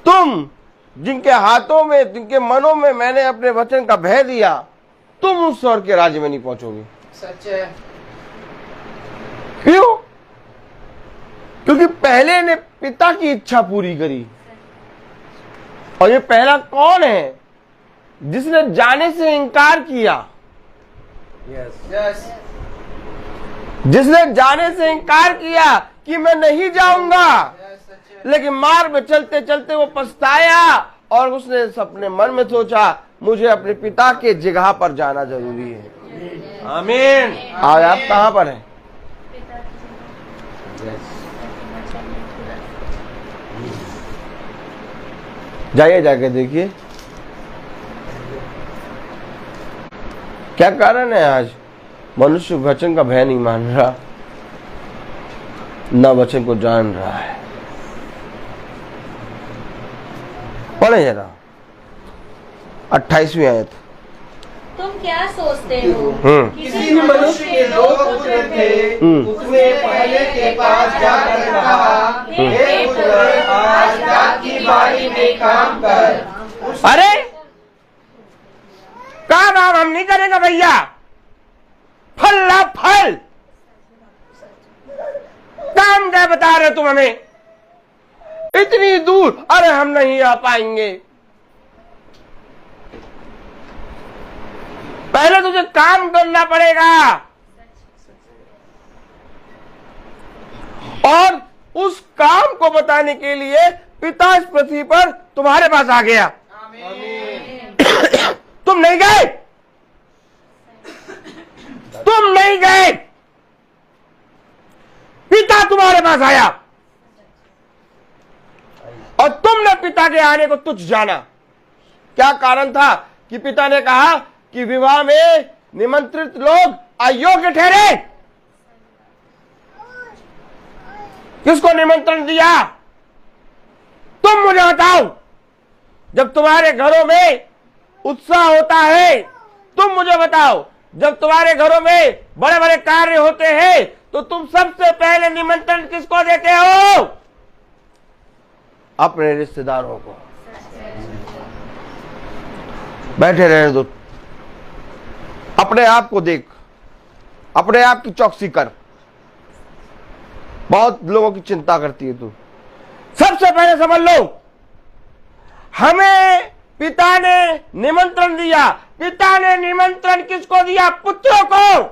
तुम जिनके हाथों में, जिनके मनों में मैंने अपने वचन का भय दिया, तुम उस स्वर्ग के राज्य में नहीं पहुंचोगे। सच है। क्यों? क्योंकि पहले ने पिता की इच्छा पूरी करी। और ये पहला कौन है? जिसने जाने से इनकार किया। यस। जिसने जाने से इनकार किया कि मैं नहीं जाऊंगा, लेकिन मार्ग में चलते चलते वो पछताया और उसने अपने मन में सोचा मुझे अपने पिता के जगह पर जाना जरूरी है। आमीन। आज आप कहां पर हैं? जाइए, जाके देखिए क्या कारण है। आज मनुष्य वचन का भय नहीं मान रहा, न वचन को जान रहा है। पढ़े जरा 28वीं आयत। तुम क्या सोचते हो? किसी मनुष्य के 2 पुत्र थे, उसने पहले के पास जाकर कहा, हे पुत्र, आज रात की बारी में काम कर। अरे काम हम नहीं करेंगे भैया, फल ला फल। काम क्या बता रहे तुम हमें? इतनी दूर, अरे हम नहीं आ पाएंगे। पहले तुझे काम करना पड़ेगा और उस काम को बताने के लिए पिता इस पृथ्वी पर तुम्हारे पास आ गया। तुम नहीं गए, तुम नहीं गए, पिता तुम्हारे पास आया और तुमने पिता के आने को तुच्छ जाना। क्या कारण था कि पिता ने कहा कि विवाह में निमंत्रित लोग अयोग्य ठहरे? किसको निमंत्रण दिया? तुम मुझे बताओ। जब तुम्हारे घरों में उत्साह होता है, तुम मुझे बताओ, जब तुम्हारे घरों में बड़े बड़े कार्य होते हैं तो तुम सबसे पहले निमंत्रण किसको देते हो? अपने रिश्तेदारों को। बैठे रहने दो, अपने आप को देख, अपने आप की चौकसी कर। बहुत लोगों की चिंता करती है तू। सबसे पहले समझ लो, हमें पिता ने निमंत्रण दिया। पिता ने निमंत्रण किसको दिया? पुत्रों को।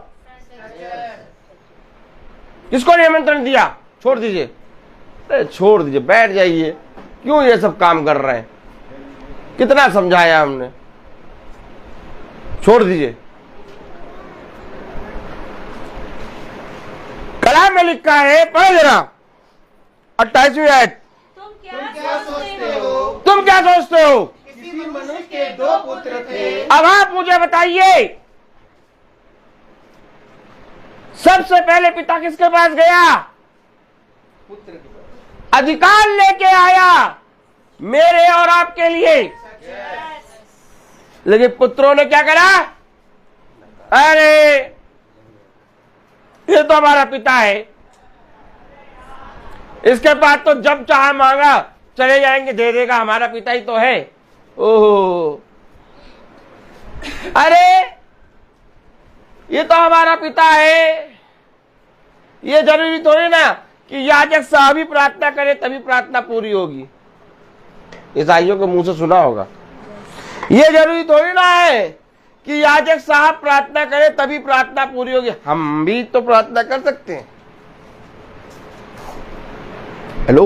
किसको निमंत्रण दिया? छोड़ दीजिए, अरे छोड़ दीजिए, बैठ जाइए। क्यों ये सब काम कर रहे हैं? कितना समझाया हमने, छोड़ दीजिए। कलाम में लिखा है, पढ़ जरा 28वीं आयत। तुम क्या सोचते हो? तुम क्या सोचते हो? किसी मनुष्य के 2 पुत्र थे। अब आप मुझे बताइए, सबसे पहले पिता किसके पास गया? पुत्र के पास। अधिकार लेके आया मेरे और आपके लिए। लेकिन पुत्रों ने क्या करा? अरे ये तो हमारा पिता है, इसके पास तो जब चाहे मांगा चले जाएंगे, दे देगा, हमारा पिता ही तो है। ओहो, अरे ये तो हमारा पिता है, ये जरूरी थोड़ी ना कि याजक साहब ही प्रार्थना करे तभी प्रार्थना पूरी होगी। ईसाइयों के मुंह से सुना होगा। ये जरूरी थोड़ी ना है कि याजक साहब प्रार्थना करे तभी प्रार्थना पूरी होगी। हम भी तो प्रार्थना कर सकते हैं। हेलो,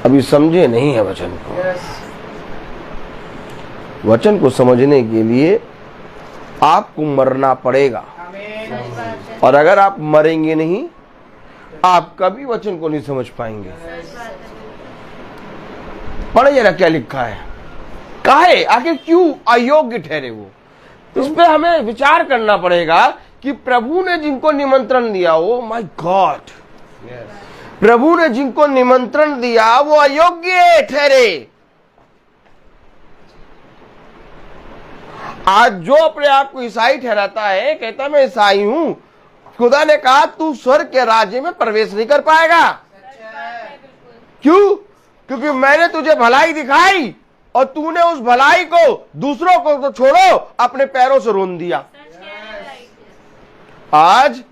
अभी समझे नहीं है वचन को। वचन को समझने के लिए आपको मरना पड़ेगा, और अगर आप मरेंगे नहीं, आप कभी वचन को नहीं समझ पाएंगे। पढ़े जरा क्या लिखा है, काहे, आखिर क्यों अयोग्य ठहरे वो? इस पे हमें विचार करना पड़ेगा कि प्रभु ने जिनको निमंत्रण दिया, ओ माय गॉड, प्रभु ने जिनको निमंत्रण दिया वो अयोग्य ठहरे। आज जो अपने आप को ईसाई ठहराता है, कहता मैं ईसाई हूं, खुदा ने कहा तू स्वर्ग के राज्य में प्रवेश नहीं कर पाएगा। क्यों? क्योंकि मैंने तुझे भलाई दिखाई और तूने उस भलाई को दूसरों को तो छोड़ो, अपने पैरों से रोन दिया। आज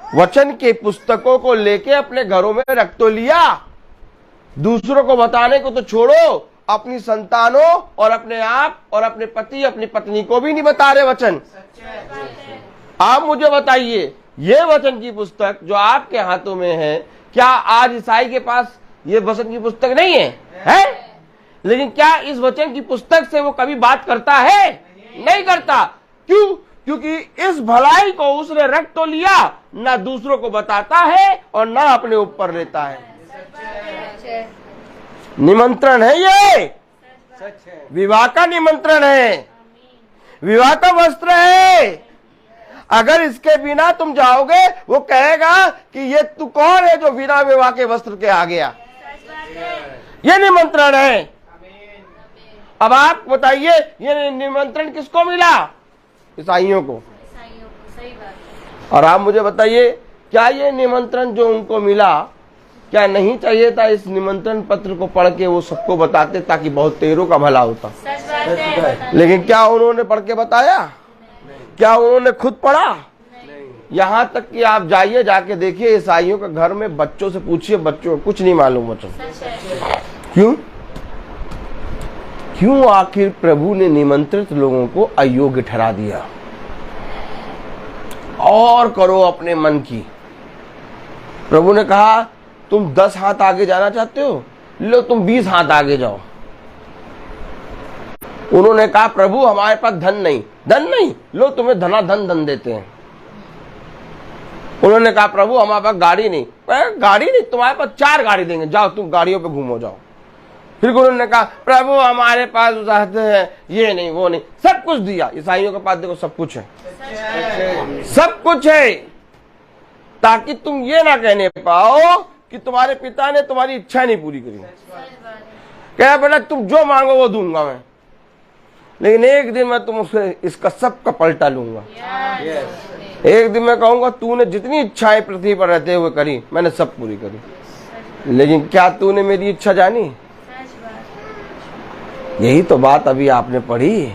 वचन के पुस्तकों को लेके अपने घरों में रख तो लिया, दूसरों को बताने को तो छोड़ो, अपनी संतानों और अपने आप और अपने पति अपनी पत्नी को भी नहीं बता रहे वचन। आप मुझे बताइए, ये वचन की पुस्तक जो आपके हाथों में है, क्या आज ईसाई के पास ये वचन की पुस्तक नहीं है? है? लेकिन क्या इस वचन की पुस्तक से वो कभी बात करता है? नहीं करता। क्यों? क्योंकि इस भलाई को उसने रख तो लिया, ना दूसरों को बताता है और ना अपने ऊपर लेता है। निमंत्रण है ये, विवाह का निमंत्रण है, विवाह का वस्त्र है। अगर इसके बिना तुम जाओगे, वो कहेगा कि ये तू कौन है जो बिना विवाह के वस्त्र के आ गया। ये निमंत्रण है। अब आप बताइए, ये निमंत्रण किसको मिला? ईसाइयों को। और आप मुझे बताइए, क्या ये निमंत्रण जो उनको मिला, क्या नहीं चाहिए था इस निमंत्रण पत्र को पढ़ के वो सबको बताते, ताकि बहुत तेरों का भला होता? लेकिन क्या उन्होंने पढ़ के बताया? क्या उन्होंने खुद पढ़ा? यहाँ तक कि आप जाइए, जाके देखिए ईसाइयों के घर में, बच्चों से पूछिए, बच्चों को कुछ नहीं मालूम वचन। क्यों? क्यों आखिर प्रभु ने निमंत्रित लोगों को अयोग्य ठहरा दिया? और करो अपने मन की। प्रभु ने कहा तुम 10 हाथ आगे जाना चाहते हो, लो तुम 20 हाथ आगे जाओ। उन्होंने कहा प्रभु हमारे पास धन नहीं, धन नहीं, लो तुम्हें धनाधन धन देते हैं। उन्होंने कहा प्रभु हमारे पास गाड़ी नहीं। गाड़ी नहीं, तुम्हारे पास 4 गाड़ी देंगे, जाओ तुम गाड़ियों पे घूमो जाओ। फिर उन्होंने कहा प्रभु हमारे पास चाहते हैं ये नहीं वो नहीं, सब कुछ दिया। ईसाइयों के पास देखो सब कुछ है, सब कुछ है, ताकि तुम ये ना कहने पाओ कि तुम्हारे पिता ने तुम्हारी इच्छा नहीं पूरी करी। क्या बेटा तुम जो मांगो वो दूंगा मैं, लेकिन एक दिन मैं तुमसे इसका सबका पलटा लूंगा। एक दिन मैं कहूंगा तूने जितनी इच्छाएं पृथ्वी पर रहते हुए करी मैंने सब पूरी करी, लेकिन क्या तूने मेरी इच्छा जानी? यही तो बात अभी आपने पढ़ी।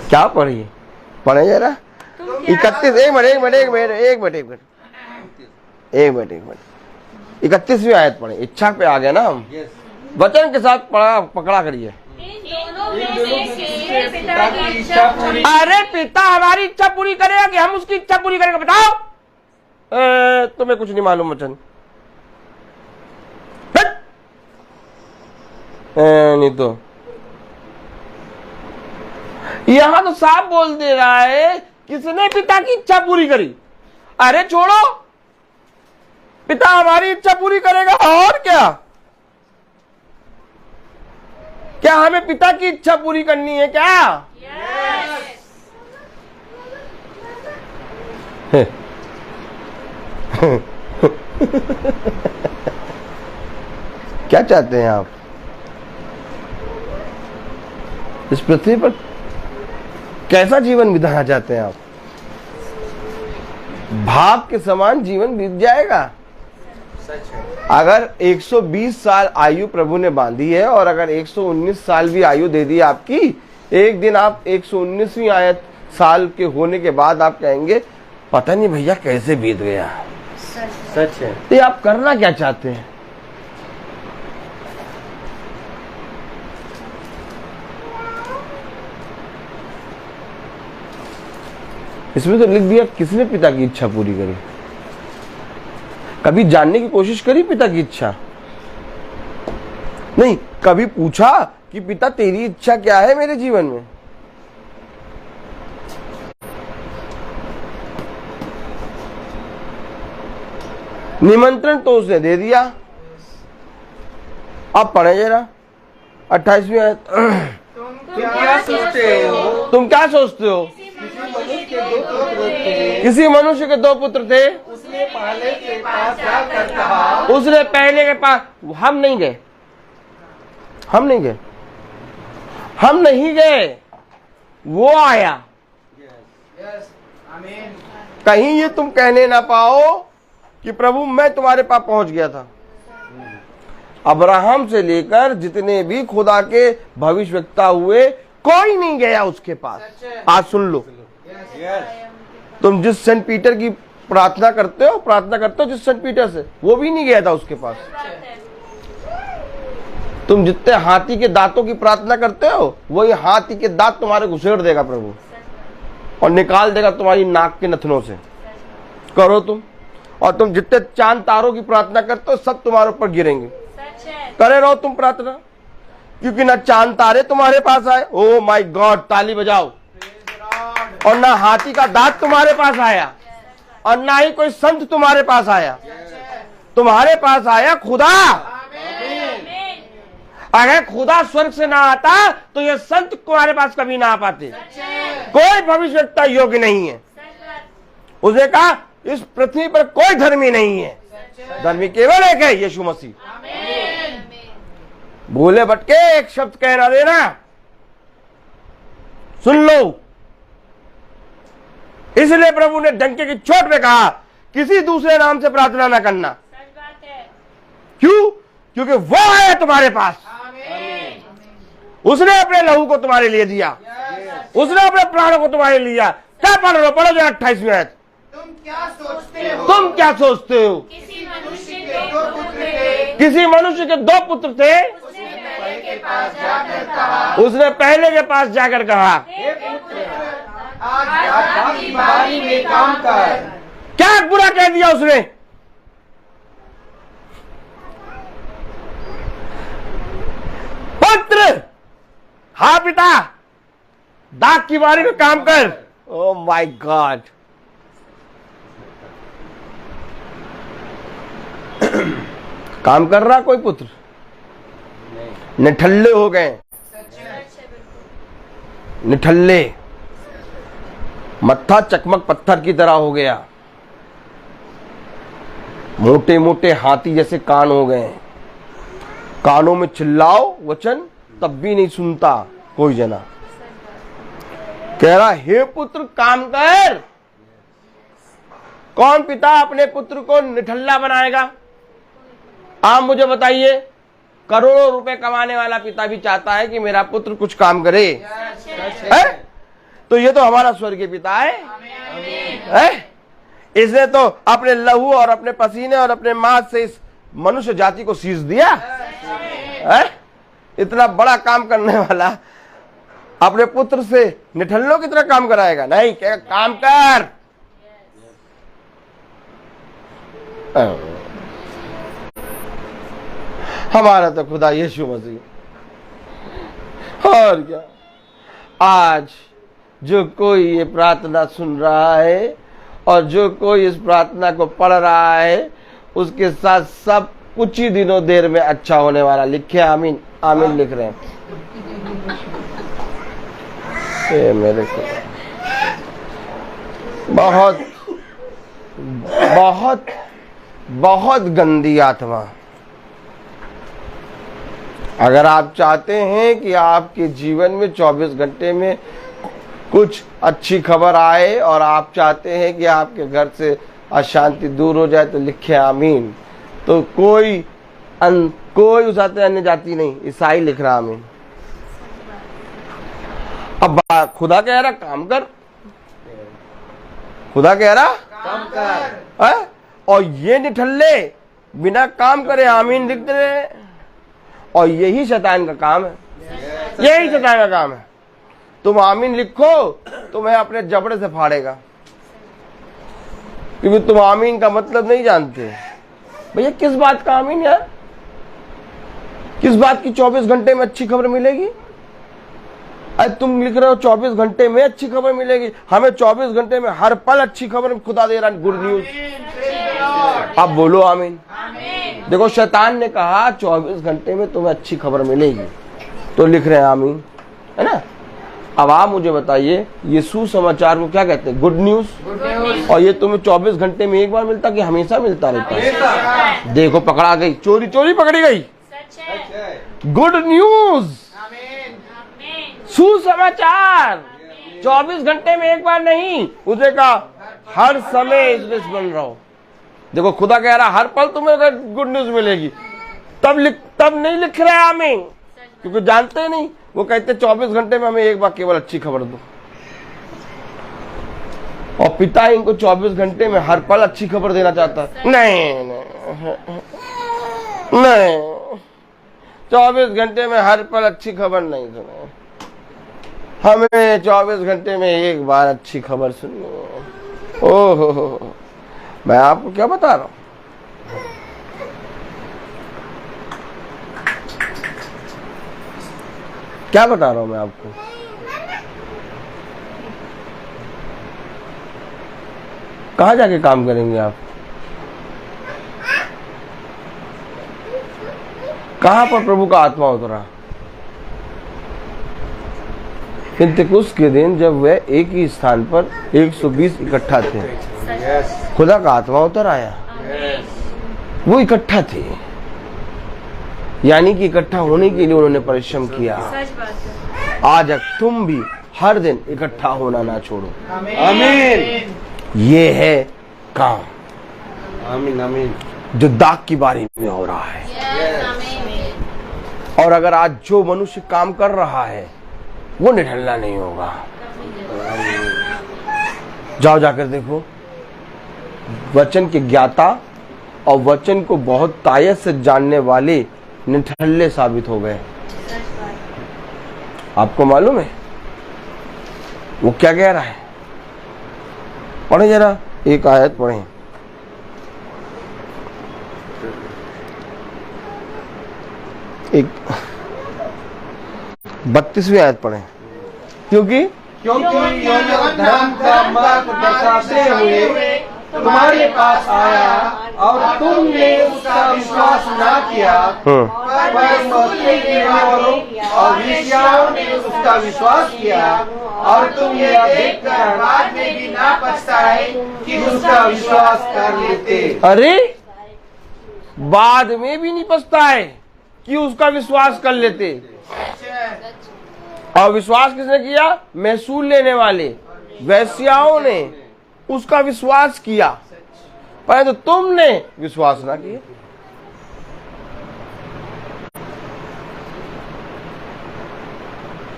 क्या पढ़ी? पढ़े जरा 31 31वीं आयत पढ़े। इच्छा पे आ गया ना हम, वचन के साथ पकड़ा करिए। अरे पिता हमारी इच्छा पूरी करेगा कि हम उसकी इच्छा पूरी करेंगे? बताओ। तुम्हें कुछ नहीं मालूम वचन। नहीं तो यहां तो साफ बोल दे रहा है किसने पिता की इच्छा पूरी करी। अरे छोड़ो, पिता हमारी इच्छा पूरी करेगा और क्या? क्या हमें पिता की इच्छा पूरी करनी है क्या? क्या चाहते हैं आप इस पृथ्वी पर? कैसा जीवन बिताना चाहते हैं आप? भाप के समान जीवन बीत जाएगा। अगर 120 साल आयु प्रभु ने बांधी है और अगर 119 साल भी आयु दे दी आपकी, एक दिन आप 119वीं आयत साल के होने के बाद आप कहेंगे पता नहीं भैया कैसे बीत गया। सच है। तो आप करना क्या चाहते हैं? इसमें तो लिख दिया किसने पिता की इच्छा पूरी करी। कभी जानने की कोशिश करी पिता की इच्छा? नहीं। कभी पूछा कि पिता तेरी इच्छा क्या है मेरे जीवन में? निमंत्रण तो उसने दे दिया। अब पढ़े जरा 28वीं आयत। तुम क्या सोचते हो? तुम क्या सोचते हो? किसी मनुष्य के 2 पुत्र थे। उसने पहले के पास जाकर कहा। उसने पहले के पास, हम नहीं गए, हम नहीं गए, वो आया। कहीं ये तुम कहने ना पाओ कि प्रभु मैं तुम्हारे पास पहुंच गया था। अब्राहम से लेकर जितने भी खुदा के भविष्यवक्ता हुए कोई नहीं गया उसके पास। आज सुन लो, तुम जिस सेंट पीटर की प्रार्थना करते हो जिस सेंट पीटर से, वो भी नहीं गया था उसके पास। तुम जितने हाथी के दांतों की प्रार्थना करते हो वही हाथी के दांत तुम्हारे घुसेड़ देगा प्रभु और निकाल देगा तुम्हारी नाक के नथनों से। करो तुम। और तुम जितने चांद तारों की प्रार्थना करते हो सब तुम्हारे ऊपर गिरेंगे। करे रहो तुम प्रार्थना, क्योंकि ना चांद तारे तुम्हारे पास आए, ओ माय गॉड ताली बजाओ, और ना हाथी का दांत तुम्हारे पास आया और ना ही कोई संत तुम्हारे पास आया। तुम्हारे पास आया खुदा। अगर खुदा स्वर्ग से ना आता तो ये संत तुम्हारे पास कभी ना आ पाते। कोई भविष्यवक्ता योग्य नहीं है। उसने कहा इस पृथ्वी पर कोई धर्मी नहीं है, धर्मी केवल एक है, यीशु मसीह। भूले भटके एक शब्द कहना देना, सुन लो। इसलिए प्रभु ने डंके की चोट पे कहा किसी दूसरे नाम से प्रार्थना ना करना। क्यों? क्योंकि वो आया तुम्हारे पास, उसने अपने लहू को तुम्हारे लिए दिया, उसने अपने प्राणों को तुम्हारे लिए दिया। क्या पढ़ लो? पढ़ो जो 28वीं आयत। तुम क्या सोचते हो? तुम क्या सोचते हो? किसी मनुष्य के 2 पुत्र थे। किसी मनुष्य के 2 पुत्र थे। उसने पहले के पास जाकर कहा। उसने पहले के पास जाकर कहा हे पुत्र, आज रात की बारी में काम कर। क्या बुरा कह दिया उसने? पुत्र, हाँ पिता, दाग की बारी में काम कर। ओ माय गॉड, काम कर रहा कोई पुत्र? निठल्ले हो गए, निठल्ले, मत्था चकमक पत्थर की तरह हो गया, मोटे मोटे हाथी जैसे कान हो गए, कानों में चिल्लाओ वचन तब भी नहीं सुनता कोई जना। कह रहा हे पुत्र काम कर। कौन पिता अपने पुत्र को निठल्ला बनाएगा? आप मुझे बताइए। करोड़ों रुपए कमाने वाला पिता भी चाहता है कि मेरा पुत्र कुछ काम करे, है? तो ये तो हमारा स्वर्गीय पिता है? इसने तो अपने लहू और अपने पसीने और अपने मांस से इस मनुष्य जाति को शीश दिया है? इतना बड़ा काम करने वाला अपने पुत्र से निठल्लों की तरह काम कराएगा? नहीं, क्या काम कर। हमारा तो खुदा यीशु मसीह। और क्या, आज जो कोई ये प्रार्थना सुन रहा है और जो कोई इस प्रार्थना को पढ़ रहा है, उसके साथ सब कुछ ही दिनों देर में अच्छा होने वाला। लिखे आमीन, आमीन लिख रहे हैं। ये मेरे को बहुत बहुत बहुत गंदी आत्मा। अगर आप चाहते हैं कि आपके जीवन में 24 घंटे में कुछ अच्छी खबर आए और आप चाहते हैं कि आपके घर से अशांति दूर हो जाए, तो लिखे आमीन। तो कोई उस अन्य जाति नहीं, ईसाई लिख रहा आमीन। अब खुदा कह रहा काम कर, खुदा कह रहा काम कर, है? और ये निठल्ले बिना काम करे आमीन लिखते रहे। और यही शैतान का काम है, यही शैतान का काम है। तुम आमीन लिखो, तुम्हें अपने जबड़े से फाड़ेगा, क्योंकि तुम आमीन का मतलब नहीं जानते। भैया किस बात का आमीन है? किस बात की 24 घंटे में अच्छी खबर मिलेगी? अरे तुम लिख रहे हो 24 घंटे में अच्छी खबर मिलेगी। हमें 24 घंटे में हर पल अच्छी खबर खुदा दे रहा है, गुड न्यूज। अब बोलो आमीन। देखो शैतान ने कहा 24 घंटे में तुम्हें अच्छी खबर मिलेगी, तो लिख रहे हैं आमीन, है ना। अब आप मुझे बताइए, ये सुसमाचार को क्या कहते हैं? Good news. और ये तुम्हें 24 घंटे में एक बार मिलता कि हमेशा मिलता रहता है? देखो पकड़ा गई, चोरी चोरी पकड़ी गई। गुड न्यूज, सुसमाचार 24 घंटे में एक बार नहीं, उसे कहा हर समय इसमें बन रहा हो। देखो खुदा कह रहा हर पल तुम्हें अगर गुड न्यूज मिलेगी, तब नहीं लिख रहे आमीन, क्योंकि जानते नहीं। वो कहते 24 घंटे में हमें एक बार केवल अच्छी खबर दो। और पिता इनको 24 घंटे में हर पल अच्छी खबर देना चाहता है। नहीं नहीं नहीं, 24 घंटे में हर पल अच्छी खबर नहीं सुने, हमें 24 घंटे में एक बार अच्छी खबर सुननी है। ओहो, मैं आपको क्या बता रहा हूं, क्या बता रहा हूं मैं आपको? कहां जाके काम करेंगे आप? कहां पर प्रभु का आत्मा उतरा? पिंतेकुस्त के दिन जब वे एक ही स्थान पर 120 इकट्ठा थे, खुदा का आत्मा उतर आया। वो इकट्ठा थे, यानी कि इकट्ठा होने के लिए उन्होंने परिश्रम किया। आज तुम भी हर दिन इकट्ठा होना ना छोड़ो। आमीन। ये है काम, आमीन आमीन, जो दाग की बारी में हो रहा है। और अगर आज जो मनुष्य काम कर रहा है वो निठल्ला नहीं होगा। जाओ जाकर देखो, वचन के ज्ञाता और वचन को बहुत तायत से जानने वाले निठल्ले साबित हो गए। आपको मालूम है वो क्या कह रहा है? पढ़े जरा, एक आयत पढ़े। एक 32वीं आयत पढ़े। क्योंकि धर्म का मार्ग दर्शाते हुए तुम्हारे पास आया और तुमने उसका विश्वास न किया, पर मरते गिरने वालों और वेश्याओं ने उसका विश्वास किया, और तुम यह देखकर बाद में भी ना पछताए कि उसका विश्वास कर लेते। अरे बाद में भी नहीं पछताए कि उसका विश्वास कर लेते। और विश्वास किसने किया? महसूल लेने वाले वेश्याओं ने उसका विश्वास किया, परंतु तुमने विश्वास ना किया।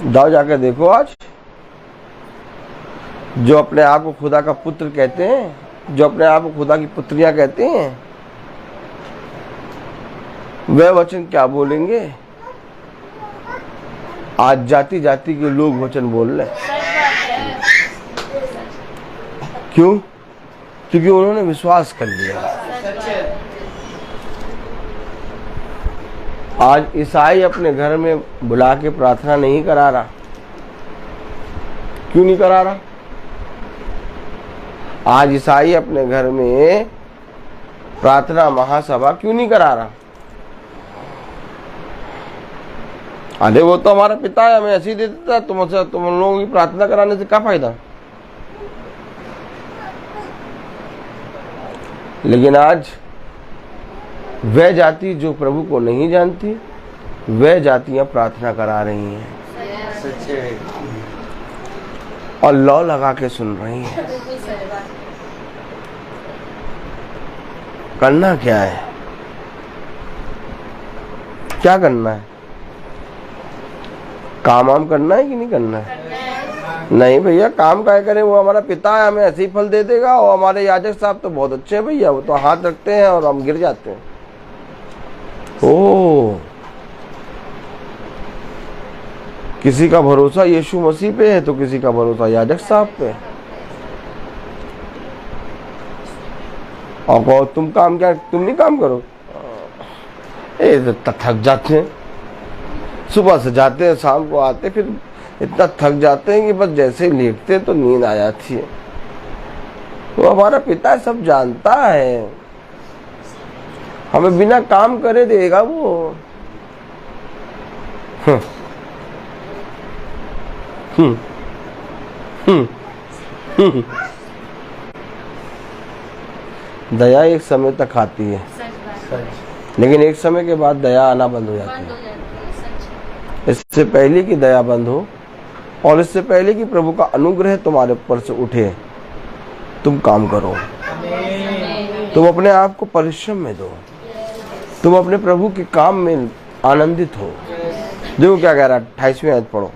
जाओ जाकर देखो, आज जो अपने आप को खुदा का पुत्र कहते हैं, जो अपने आप को खुदा की पुत्रियां कहते हैं, वह वचन क्या बोलेंगे? आज जाति जाति के लोग वचन बोल रहे हैं। क्यों? क्योंकि उन्होंने विश्वास कर लिया। आज ईसाई अपने घर में बुला के प्रार्थना नहीं करा रहा। क्यों नहीं करा रहा? आज ईसाई अपने घर में प्रार्थना महासभा क्यों नहीं करा रहा? अरे वो तो हमारा पिता है, हमें ऐसे ही दे देता, तुम लोगों की प्रार्थना कराने से क्या फायदा? लेकिन आज वह जाति जो प्रभु को नहीं जानती, वह जातियां प्रार्थना करा रही हैं और लौ लगा के सुन रही हैं। करना क्या है? क्या करना है? काम वाम करना है कि नहीं करना है? नहीं भैया, काम क्या करें? वो हमारा पिता है, हमें ऐसे ही फल दे देगा। और हमारे याजक साहब तो बहुत अच्छे हैं भैया, वो तो हाथ रखते हैं और हम गिर जाते हैं। ओ, किसी का भरोसा यीशु मसीह पे है तो किसी का भरोसा याजक साहब पे। और कहो तुम काम क्या, तुम नहीं काम करो? तो थक जाते हैं, सुबह से जाते हैं, शाम को आते, फिर इतना थक जाते हैं कि बस जैसे ही लेटते तो नींद आ जाती है। वो हमारा पिता सब जानता है, हमें बिना काम करे देगा वो। दया एक समय तक आती है, लेकिन एक समय के बाद दया आना बंद हो जाती है। इससे पहले कि दया बंद हो और इससे पहले कि प्रभु का अनुग्रह तुम्हारे ऊपर से उठे, तुम काम करो। तुम अपने आप को परिश्रम में दो, तुम अपने प्रभु के काम में आनंदित हो। देखो क्या कह रहा है, 28वीं आयत पढ़ो।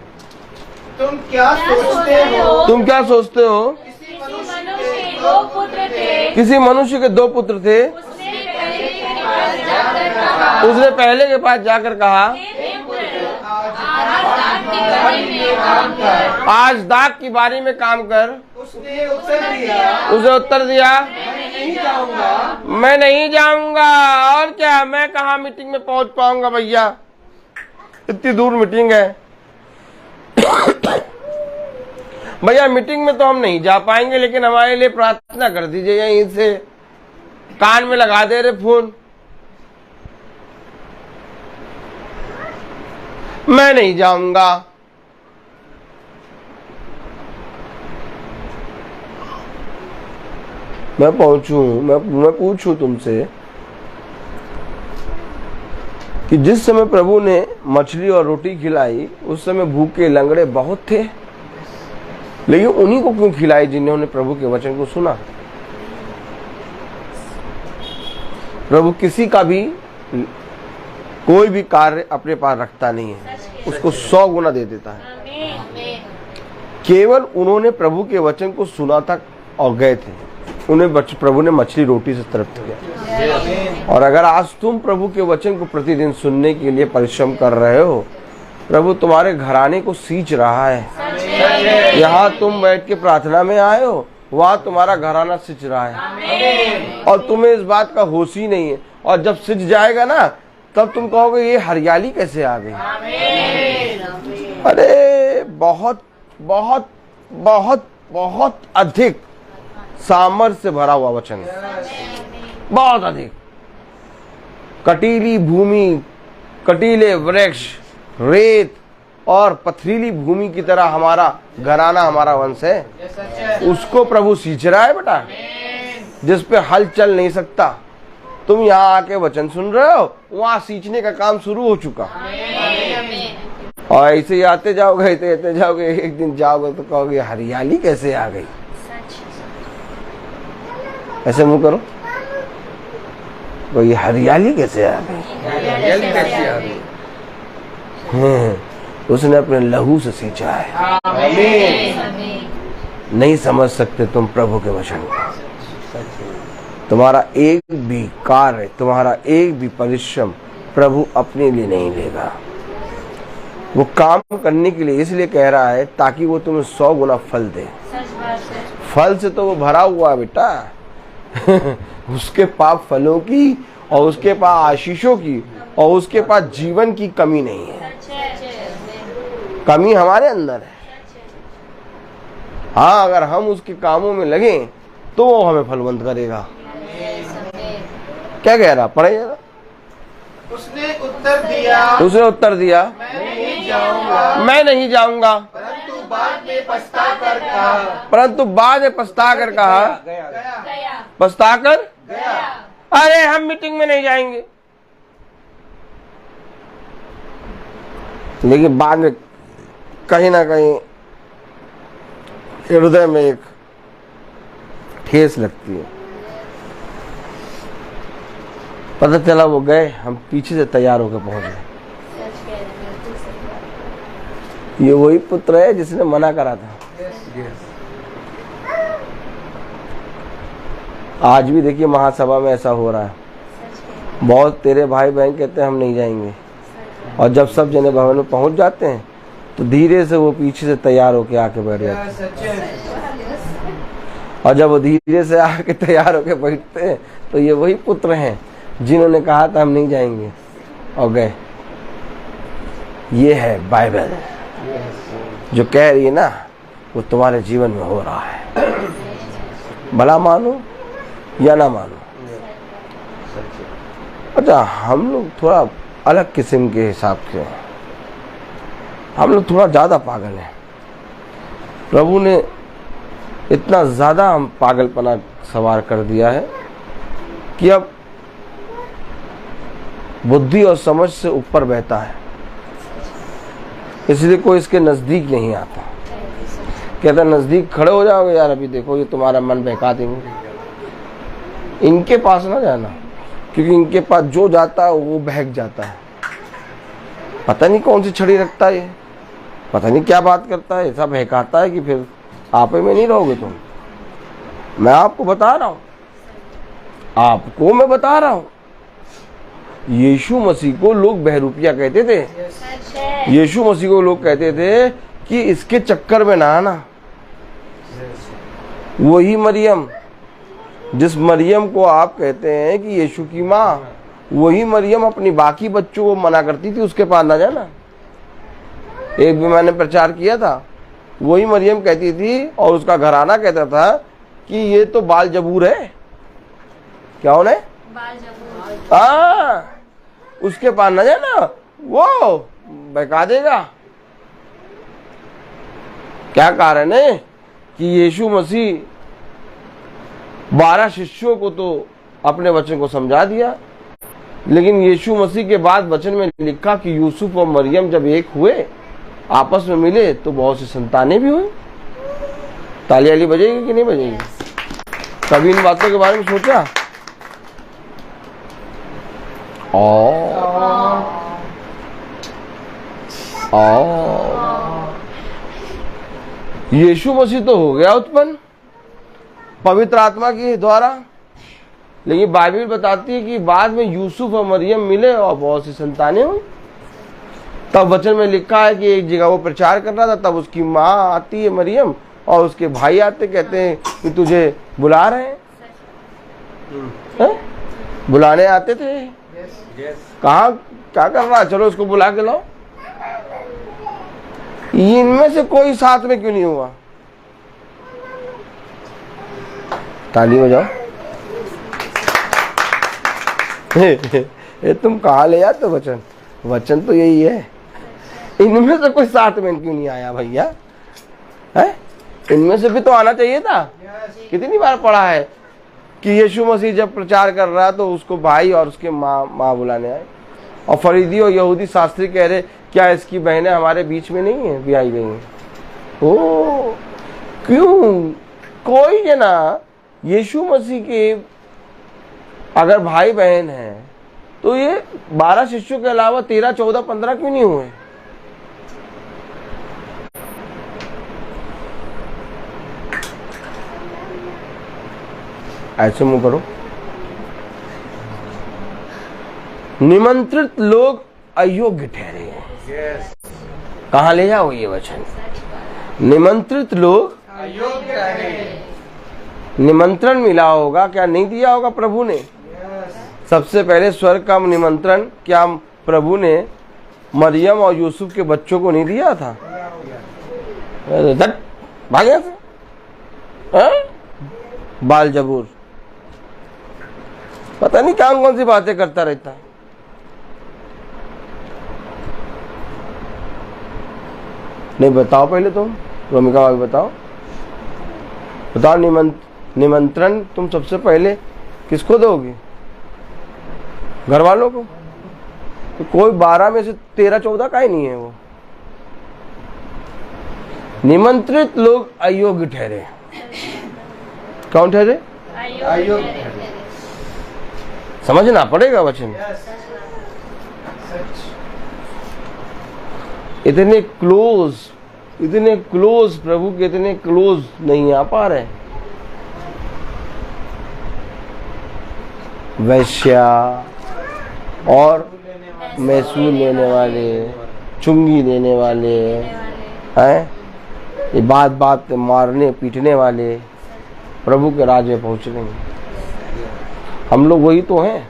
तुम क्या सोचते हो? तुम क्या सोचते हो? किसी मनुष्य के दो पुत्र थे। उसने पहले के पास जाकर कहा, आज दाग की बारी में काम कर। उसने उत्तर दिया, मैं नहीं जाऊंगा। और क्या, मैं कहाँ मीटिंग में पहुंच पाऊंगा भैया, इतनी दूर मीटिंग है। भैया मीटिंग में तो हम नहीं जा पाएंगे, लेकिन हमारे लिए प्रार्थना कर दीजिए। यहीं से कान में लगा दे रहे फोन। मैं नहीं जाऊंगा। मैं पहुंचू, मैं पूछूं तुमसे कि जिस समय प्रभु ने मछली और रोटी खिलाई, उस समय भूखे लंगड़े बहुत थे, लेकिन उन्हीं को क्यों खिलाई जिन्होंने प्रभु के वचन को सुना? प्रभु किसी का भी कोई भी कार्य अपने पास रखता नहीं है, उसको 100 गुना दे देता है। केवल उन्होंने प्रभु के वचन को सुना था और गए थे, उन्हें प्रभु ने मछली रोटी से तृप्त किया। और अगर आज तुम प्रभु के वचन को प्रतिदिन सुनने के लिए परिश्रम कर रहे हो, प्रभु तुम्हारे घराने को सींच रहा है। यहाँ तुम बैठ के प्रार्थना में आए हो, वहाँ तुम्हारा घराना सिंच रहा है और तुम्हें इस बात का होश ही नहीं है। और जब सिंच जाएगा ना, तब तुम कहोगे ये हरियाली कैसे आ गई। अरे बहुत बहुत बहुत बहुत अधिक सामर्थ्य से भरा हुआ वचन। बहुत अधिक। कटीली भूमि, कटीले वृक्ष, रेत और पथरीली भूमि की तरह हमारा घराना, हमारा वंश है। उसको प्रभु सींच रहा है बेटा, जिस पे हल चल नहीं सकता। तुम यहाँ आके वचन सुन रहे हो, वहां सींचने का काम शुरू हो चुका। और ऐसे ही आते जाओगे, आते जाओगे, एक दिन जाओगे तो कहोगे हरियाली कैसे आ गई। ऐसे मुंह करो, तो ये हरियाली कैसे आ गई। उसने अपने लहू से सींचा है। नहीं समझ सकते तुम प्रभु के वचन को। तुम्हारा एक भी कार्य, तुम्हारा एक भी परिश्रम प्रभु अपने लिए नहीं लेगा। वो काम करने के लिए इसलिए कह रहा है ताकि वो तुम्हें 100 गुना फल दे। फल से तो वो भरा हुआ है बेटा। उसके पास फलों की और उसके पास आशीषों की और उसके पास जीवन की कमी नहीं है। कमी हमारे अंदर है। हाँ, अगर हम उसके कामों में लगे तो वो हमें फलवंत करेगा। क्या कह रहा, पढ़े जरा। उसने उत्तर दिया, मैं नहीं जाऊंगा, परंतु बाद में पछता कर कहा, पछता कर अरे हम मीटिंग में नहीं जाएंगे। लेकिन बाद में कहीं ना कहीं हृदय में एक ठेस लगती है। पता चला वो गए, हम पीछे से तैयार होकर पहुंच गए। ये वही पुत्र है जिसने मना करा था। आज भी देखिए महासभा में ऐसा हो रहा है। बहुत तेरे भाई बहन कहते हैं हम नहीं जाएंगे, और जब सब जने भवन में पहुंच जाते हैं तो धीरे से वो पीछे से तैयार होके आके बैठ जाते हैं। और जब वो धीरे से आके तैयार होके बैठते हैं तो ये वही पुत्र हैं जिन्होंने कहा था हम नहीं जाएंगे और गए। ये है बाइबल जो कह रही है ना, वो तुम्हारे जीवन में हो रहा है। भला मानो या ना मानो। अच्छा, हम लोग थोड़ा अलग किस्म के हिसाब से हैं। हम लोग थोड़ा ज्यादा पागल हैं। प्रभु ने इतना ज्यादा हम पागलपना सवार कर दिया है कि अब बुद्धि और समझ से ऊपर बहता है, इसलिए कोई इसके नजदीक नहीं आता। कहता नजदीक खड़े हो जाओगे यार, अभी देखो ये तुम्हारा मन बहका देंगे। इनके पास ना जाना, क्योंकि इनके पास जो जाता है वो बहक जाता है। पता नहीं कौन सी छड़ी रखता है, पता नहीं क्या बात करता है, ऐसा बहकाता है कि फिर आपे में नहीं रहोगे तुम। मैं आपको बता रहा हूं, आपको मैं बता रहा हूं। यीशु मसीह को लोग बहरूपिया कहते थे। यीशु मसीह को लोग कहते थे कि इसके चक्कर में ना आना। वही मरियम, जिस मरियम को आप कहते हैं कि यीशु की माँ, वही मरियम अपनी बाकी बच्चों को मना करती थी उसके पास ना जाना। एक भी मैंने प्रचार किया था, वही मरियम कहती थी और उसका घराना कहता था कि ये तो बाल जबूर है। क्या होने? उसके पास ना जाना, वो बहका देगा। क्या कारण है कि यीशु मसीह 12 शिष्यों को तो अपने वचन को समझा दिया, लेकिन यीशु मसीह के बाद वचन में लिखा कि यूसुफ और मरियम जब एक हुए, आपस में मिले, तो बहुत सी संतानें भी हुई। ताली वाली बजेगी कि नहीं बजेगी? कभी इन बातों के बारे में सोचा? यीशु मसीह तो हो गया उत्पन्न पवित्र आत्मा के द्वारा, लेकिन बाइबल बताती है कि बाद में यूसुफ और मरियम मिले और बहुत सी संतानें हुई। तब वचन में लिखा है कि एक जगह वो प्रचार कर रहा था, तब उसकी माँ आती है मरियम और उसके भाई आते, कहते हैं कि तुझे बुला रहे हैं। बुलाने आते थे। कहा क्या कर रहा है, चलो इसको बुला के लाओ। इनमें से कोई साथ में क्यों नहीं हुआ? ताली बजाओ। ये तुम कहाँ ले आते हो वचन? वचन तो यही है। इनमें से कोई 7 में क्यों नहीं आया भैया? है, इनमें से भी तो आना चाहिए था। कितनी बार पढ़ा है कि यीशु मसीह जब प्रचार कर रहा है तो उसको भाई और उसके माँ बुलाने आए, और फरीदी और यहूदी शास्त्री कह रहे क्या इसकी बहनें हमारे बीच में नहीं है, भी आई गई हैं? ओ क्यों? कोई जना यीशु मसीह के अगर भाई बहन है तो ये 12 शिष्यों के अलावा 13, 14, 15 क्यों नहीं हुए? ऐसे मुंह करो। निमंत्रित लोग अयोग्य ठहरे हैं। कहाँ ले जाओ ये वचन? निमंत्रित लोग अयोग्य ठहरे। निमंत्रण मिला होगा, क्या नहीं दिया होगा प्रभु ने? सबसे पहले स्वर्ग का निमंत्रण क्या प्रभु ने मरियम और यूसुफ के बच्चों को नहीं दिया था? भाग यहाँ से, बाल जबूर, पता नहीं कौन सी बातें करता रहता है। नहीं बताओ पहले तुम, रोमिका भाभी बताओ। निमंत्रण तुम सबसे पहले किसको दोगे? घर वालों को? तो कोई 12 में से 13, 14 का ही नहीं है वो। निमंत्रित लोग अयोग्य ठहरे। कौन ठहरे? अयोग्य ठहरे। समझना पड़ेगा वचन। इतने क्लोज प्रभु के इतने क्लोज नहीं आ पा रहे। वैश्या और मैसूर लेने वाले, चुंगी लेने वाले हैं, ये बात बात मारने पीटने वाले प्रभु के राज में पहुंच रहे हैं। हम लोग वही तो हैं।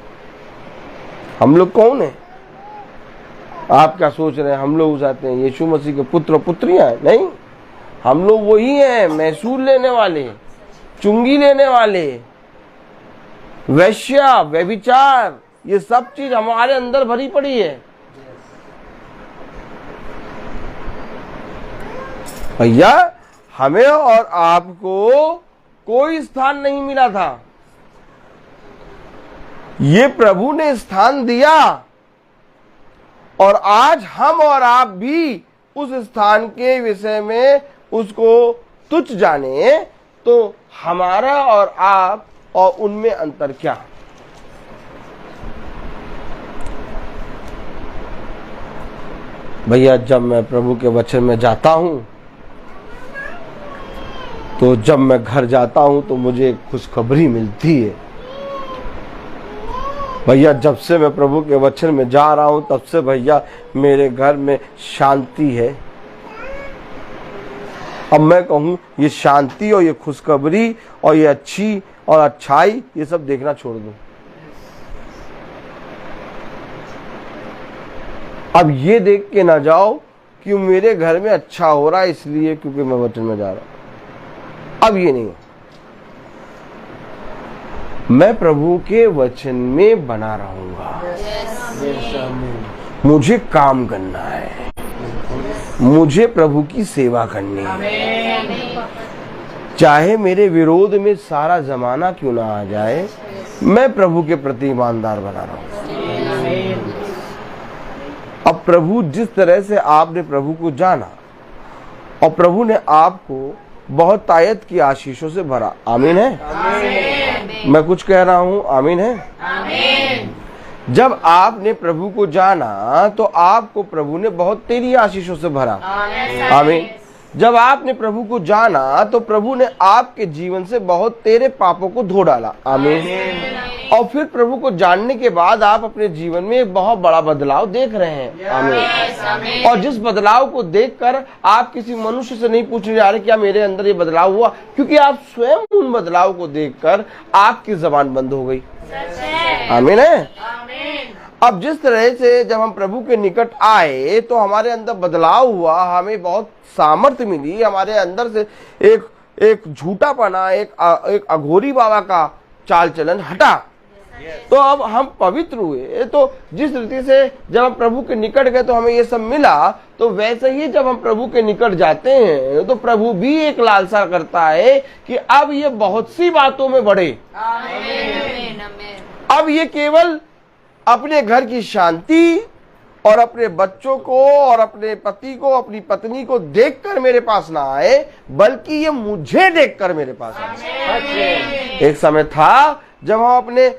हम लोग कौन है? आप क्या सोच रहे हैं हम लोग चाहते हैं यीशु मसीह के पुत्र पुत्रियां? नहीं, हम लोग वही हैं, मैसूर लेने वाले, चुंगी लेने वाले, वैश्या, व्यभिचार, ये सब चीज हमारे अंदर भरी पड़ी है। भैया हमें और आपको कोई स्थान नहीं मिला था, ये प्रभु ने स्थान दिया, और आज हम और आप भी उस स्थान के विषय में उसको तुच्छ जाने तो हमारा और आप और उनमें अंतर क्या? भैया जब मैं प्रभु के वचन में जाता हूं तो जब मैं घर जाता हूं तो मुझे खुशखबरी मिलती है। भैया जब से मैं प्रभु के वचन में जा रहा हूं तब से भैया मेरे घर में शांति है। अब मैं कहूं ये शांति और ये खुशखबरी और ये अच्छी और अच्छाई ये सब देखना छोड़ दूं। अब ये देख के ना जाओ कि मेरे घर में अच्छा हो रहा है इसलिए क्योंकि मैं वचन में जा रहा हूं। अब ये नहीं, मैं प्रभु के वचन में बना रहूंगा। मुझे काम करना है, मुझे प्रभु की सेवा करनी है। चाहे मेरे विरोध में सारा जमाना क्यों ना आ जाए, मैं प्रभु के प्रति ईमानदार बना रहा हूं। अब प्रभु जिस तरह से आपने प्रभु को जाना और प्रभु ने आपको बहुत तायत की आशीषों से भरा, आमीन है? आमीन। मैं कुछ कह रहा हूं, आमीन है? आमीन। जब आपने प्रभु को जाना तो आपको प्रभु ने बहुत तेरी आशीषों से भरा, आमीन। जब आपने प्रभु को जाना तो प्रभु ने आपके जीवन से बहुत तेरे पापों को धो डाला, आमीन। और फिर प्रभु को जानने के बाद आप अपने जीवन में एक बहुत बड़ा बदलाव देख रहे हैं, आमीन। और जिस बदलाव को देखकर आप किसी मनुष्य से नहीं पूछने जा रहे क्या मेरे अंदर ये बदलाव हुआ, क्योंकि आप स्वयं उन बदलाव को देखकर आपकी जबान बंद हो गई, आमीन है? अब जिस तरह से जब हम प्रभु के निकट आए तो हमारे अंदर बदलाव हुआ, हमें बहुत सामर्थ्य मिली, हमारे अंदर से एक झूठापना, एक अघोरी बाबा का चाल चलन हटा, तो अब हम पवित्र हुए, तो जिस रीति से जब हम प्रभु के निकट गए तो हमें ये सब मिला, तो वैसे ही जब हम प्रभु के निकट जाते हैं तो प्रभु भी एक लालसा करता है कि अब ये बहुत सी बातों में बढ़े। अब ये केवल अपने घर की शांति और अपने बच्चों को और अपने पति को, अपनी पत्नी को देखकर मेरे पास ना आए, बल्कि ये मुझे देखकर मेरे पास आए। एक समय था जब हम अपने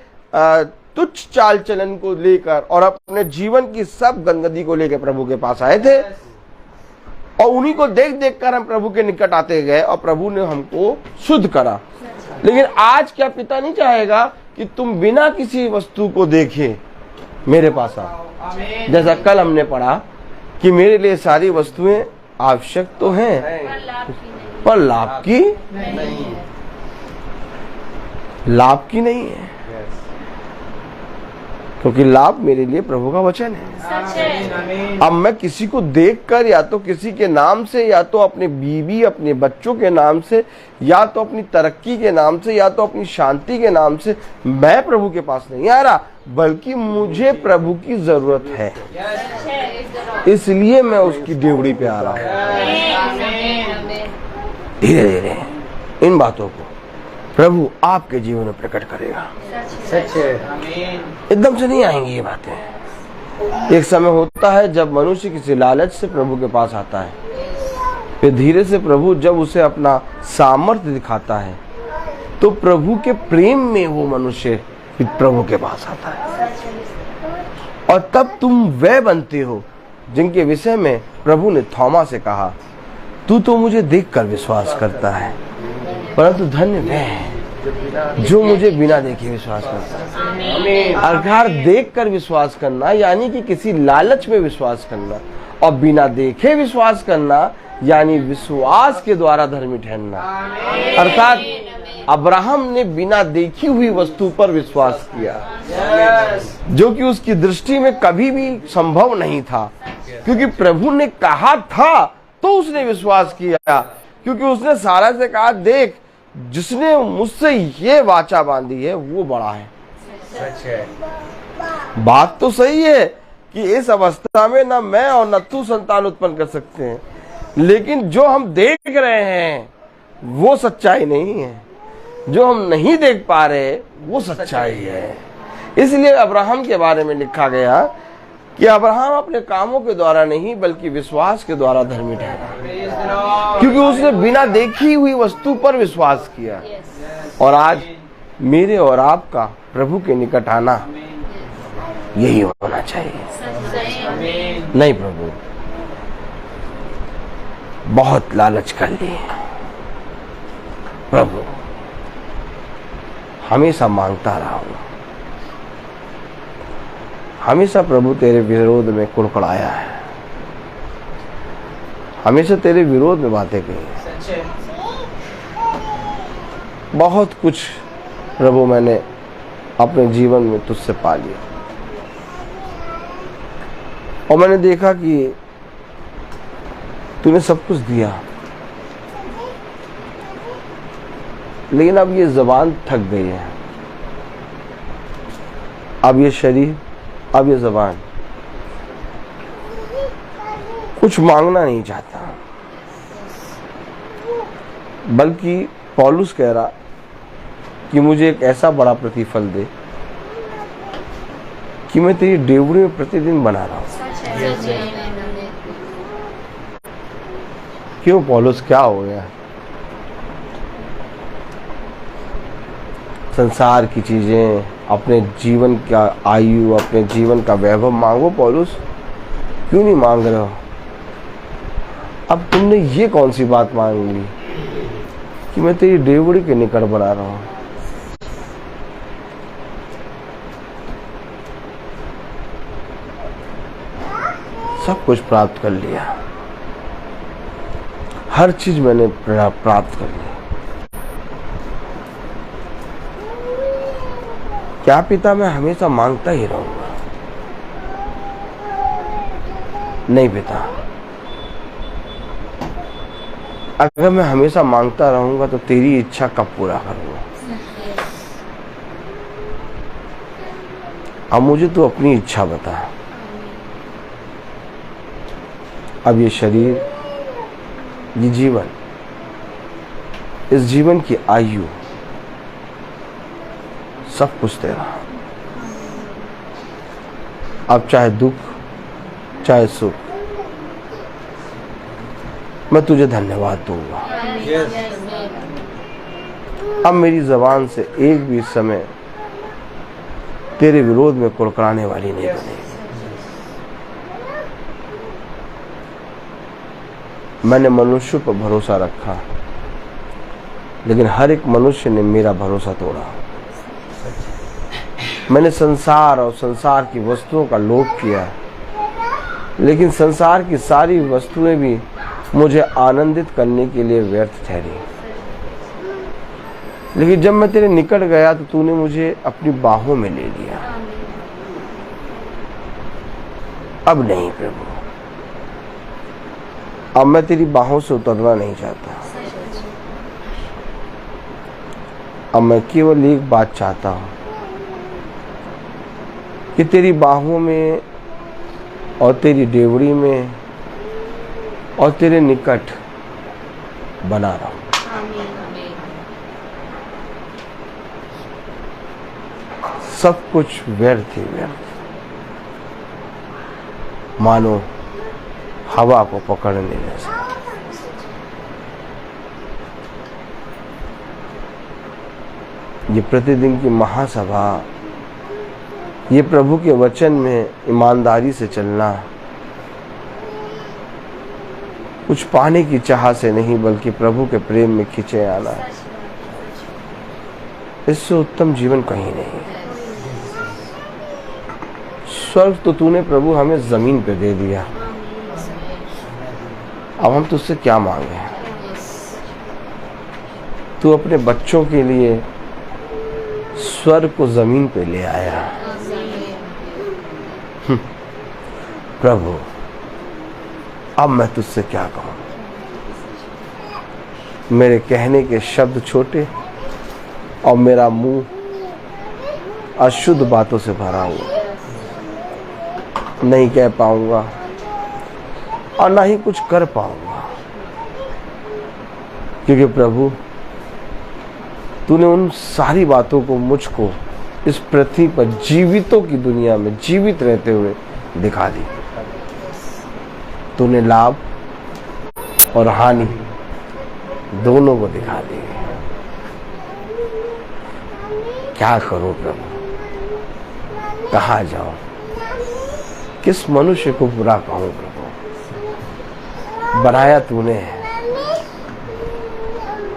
तुच्छ चाल चलन को लेकर और अपने जीवन की सब गंदगी को लेकर प्रभु के पास आए थे, और उन्हीं को देख देख कर हम प्रभु के निकट आते गए और प्रभु ने हमको शुद्ध करा। लेकिन आज क्या पिता नहीं चाहेगा कि तुम बिना किसी वस्तु को देखे मेरे पास आओ। जैसा कल हमने पढ़ा कि मेरे लिए सारी वस्तुएं आवश्यक तो हैं, पर लाभ की नहीं है, क्योंकि लाभ मेरे लिए प्रभु का वचन है। अब मैं किसी को देखकर, या तो किसी के नाम से, या तो अपने बीवी अपने बच्चों के नाम से, या तो अपनी तरक्की के नाम से, या तो अपनी शांति के नाम से मैं प्रभु के पास नहीं आ रहा, बल्कि मुझे प्रभु की जरूरत है, इसलिए मैं उसकी डेवड़ी पे आ रहा हूँ। धीरे धीरे इन बातों को प्रभु आपके जीवन में प्रकट करेगा। सच है। एकदम से नहीं आएंगी ये बातें। एक समय होता है जब मनुष्य किसी लालच से प्रभु के पास आता है, फिर धीरे से प्रभु जब उसे अपना सामर्थ्य दिखाता है, तो प्रभु के प्रेम में वो मनुष्य फिर प्रभु के पास आता है, और तब तुम वह बनते हो जिनके विषय में प्रभु ने थोमा से कहा, तू तो मुझे देखकर विश्वास करता है, परंतु धन्य वह है जो मुझे बिना देखे विश्वास करता है। अर्थात देख कर विश्वास करना यानी कि किसी लालच में विश्वास करना, और बिना देखे विश्वास करना यानी विश्वास के द्वारा धर्मी ठहरना। अर्थात अब्राहम ने बिना देखी हुई वस्तु पर विश्वास किया, जो कि उसकी दृष्टि में कभी भी संभव नहीं था, क्योंकि प्रभु ने कहा था तो उसने विश्वास किया, क्योंकि उसने सारा से कहा, देख जिसने मुझसे ये वाचा बांधी है वो बड़ा है। सच है। बात तो सही है कि इस अवस्था में न मैं और न तू संतान उत्पन्न कर सकते हैं, लेकिन जो हम देख रहे हैं वो सच्चाई नहीं है, जो हम नहीं देख पा रहे वो सच्चाई है। इसलिए अब्राहम के बारे में लिखा गया कि अब्राहम अपने कामों के द्वारा नहीं बल्कि विश्वास के द्वारा धर्मी ठहरा, क्योंकि उसने बिना देखी हुई वस्तु पर विश्वास किया। और आज मेरे और आपका प्रभु के निकट आना यही होना चाहिए। नहीं प्रभु, बहुत लालच कर लिए प्रभु, हमेशा मांगता रहा हूं, हमेशा प्रभु तेरे विरोध में कुड़कुड़ाया है, हमेशा तेरे विरोध में बातें कही। बहुत कुछ प्रभु मैंने अपने जीवन में तुझसे पा लिया, और मैंने देखा कि तूने सब कुछ दिया, लेकिन अब ये ज़बान थक गई है, अब ये शरीर, अब ये ज़बान कुछ मांगना नहीं चाहता, बल्कि पौलुस कह रहा कि मुझे एक ऐसा बड़ा प्रतिफल दे कि मैं तेरी डेवड़ी में प्रतिदिन बना रहा हूं। क्यों पौलुस, क्या हो गया? संसार की चीजें, अपने जीवन का आयु, अपने जीवन का वैभव मांगो पौलुस, क्यों नहीं मांग रहे हो? अब तुमने ये कौन सी बात मांग ली कि मैं तेरी डेवड़ी के निकट बना रहा हूं? सब कुछ प्राप्त कर लिया, हर चीज मैंने प्राप्त कर ली। क्या पिता, मैं हमेशा मांगता ही रहूंगा? नहीं पिता, अगर मैं हमेशा मांगता रहूंगा तो तेरी इच्छा कब पूरा करूंगा? अब मुझे तो अपनी इच्छा बता। अब ये शरीर, ये जीवन, इस जीवन की आयु, सब कुछ तेरा। अब चाहे दुख चाहे सुख, मैं तुझे धन्यवाद दूंगा। अब मेरी जबान से एक भी समय तेरे विरोध में कुड़कुड़ाने वाली नहीं बनेगी। मैंने मनुष्य पर भरोसा रखा, लेकिन हर एक मनुष्य ने मेरा भरोसा तोड़ा। मैंने संसार और संसार की वस्तुओं का लोभ किया, लेकिन संसार की सारी वस्तुएं भी मुझे आनंदित करने के लिए व्यर्थ ठहरी। लेकिन जब मैं तेरे निकट गया तो तूने मुझे अपनी बाहों में ले लिया। अब नहीं प्रभु, अब मैं तेरी बाहों से उतरना नहीं चाहता। अब मैं केवल एक बात चाहता हूं कि तेरी बाहों में और तेरी डेवड़ी में और तेरे निकट बना रहूं। सब कुछ व्यर्थ ही व्यर्थ, मानो हवा को पकड़ने जैसा। ये प्रतिदिन की महासभा, ये प्रभु के वचन में ईमानदारी से चलना, कुछ पाने की चाह से नहीं बल्कि प्रभु के प्रेम में खींचे आना, इससे उत्तम जीवन कहीं नहीं। स्वर्ग तो तूने प्रभु हमें जमीन पे दे दिया, अब हम तुझसे क्या मांगे। तू अपने बच्चों के लिए स्वर्ग को जमीन पे ले आया। प्रभु, अब मैं तुझसे क्या कहूं। मेरे कहने के शब्द छोटे और मेरा मुंह अशुद्ध बातों से भरा हुआ, नहीं कह पाऊंगा और ना ही कुछ कर पाऊंगा, क्योंकि प्रभु तूने उन सारी बातों को मुझको इस पृथ्वी पर जीवितों की दुनिया में जीवित रहते हुए दिखा दी। तूने लाभ और हानि दोनों को दिखा दी। क्या करूं प्रभु, कहाँ जाऊं, किस मनुष्य को बुरा कहूं प्रभु। बनाया तूने,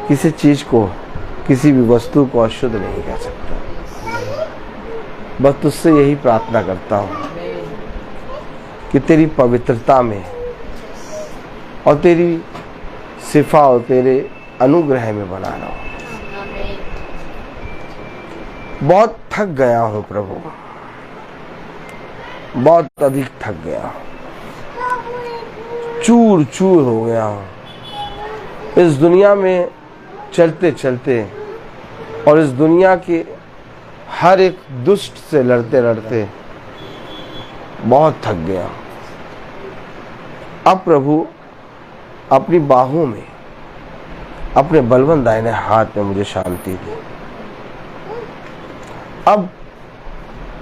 किसी चीज को, किसी भी वस्तु को अशुद्ध नहीं कह सकता। बस तुझसे यही प्रार्थना करता हूं कि तेरी पवित्रता में और तेरी सिफा और तेरे अनुग्रह में बना रहा हूं। बहुत थक गया हूं प्रभु, बहुत अधिक थक गया, चूर चूर हो गया हूं इस दुनिया में चलते चलते, और इस दुनिया के हर एक दुष्ट से लड़ते लड़ते बहुत थक गया। अब प्रभु अपनी बाहों में, अपने बलवंत दाहिने हाथ में मुझे शांति दी। अब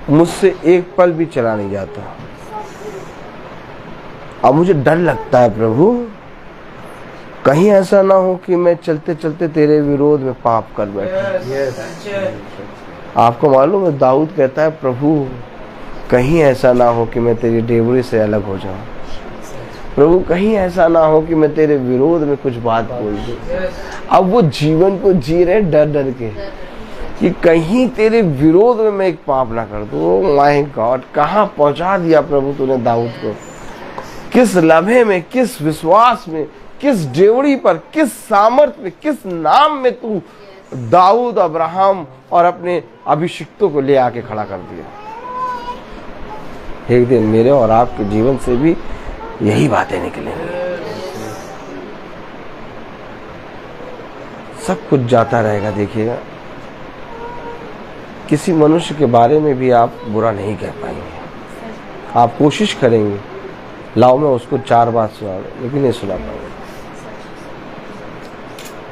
मुझसे एक पल भी चला नहीं जाता। अब मुझे डर लगता है प्रभु, कहीं ऐसा ना हो कि मैं चलते चलते तेरे विरोध में पाप कर बैठा। आपको मालूम है दाऊद कहता है, प्रभु कहीं ऐसा ना हो कि मैं तेरी डेवड़ी से अलग हो जाऊं। प्रभु कहीं ऐसा ना हो कि मैं तेरे विरोध में कुछ बात बोल दूं। अब वो जीवन को जी रहे डर डर के कि कहीं तेरे विरोध में मैं एक पाप ना कर दूं। माय गॉड, कहाँ पहुंचा दिया प्रभु तूने दाऊद को। किस लम्हे में, किस विश्वास में, किस डेवड़ी पर, किस सामर्थ में, किस नाम में तू दाऊद, अब्राहम और अपने अभिषिक्तों को ले आके खड़ा कर दिया। एक दिन मेरे और आपके जीवन से भी यही बातें निकलेंगी। सब कुछ जाता रहेगा, देखिएगा किसी मनुष्य के बारे में भी आप बुरा नहीं कह पाएंगे। आप कोशिश करेंगे, लाओ मैं उसको 4 बार सुना दूं, लेकिन नहीं सुना पाएंगे,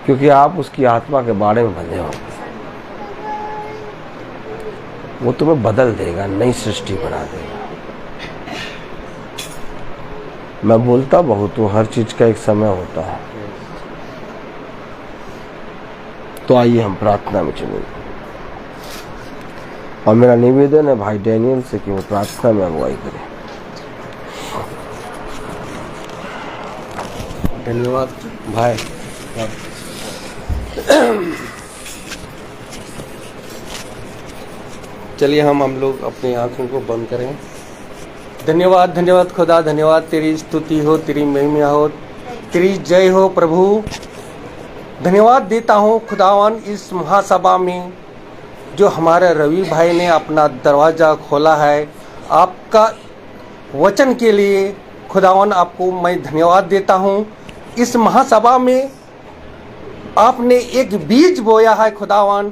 क्योंकि आप उसकी आत्मा के बारे में बंधे होंगे। वो तुम्हें बदल देगा, नई सृष्टि बना देगा। मैं बोलता बहुत हूँ, हर चीज का एक समय होता है। तो आइए हम प्रार्थना में चलेंगे, और मेरा निवेदन है भाई डैनियल से कि वो प्रार्थना में अगुवाई करें। धन्यवाद भाई। चलिए हम लोग अपनी आंखों को बंद करें। धन्यवाद धन्यवाद खुदा, धन्यवाद, तेरी स्तुति हो, तेरी महिमा हो, तेरी जय हो प्रभु। धन्यवाद देता हूँ खुदावन इस महासभा में जो हमारे रवि भाई ने अपना दरवाज़ा खोला है आपका वचन के लिए। खुदावन आपको मैं धन्यवाद देता हूँ। इस महासभा में आपने एक बीज बोया है खुदावन,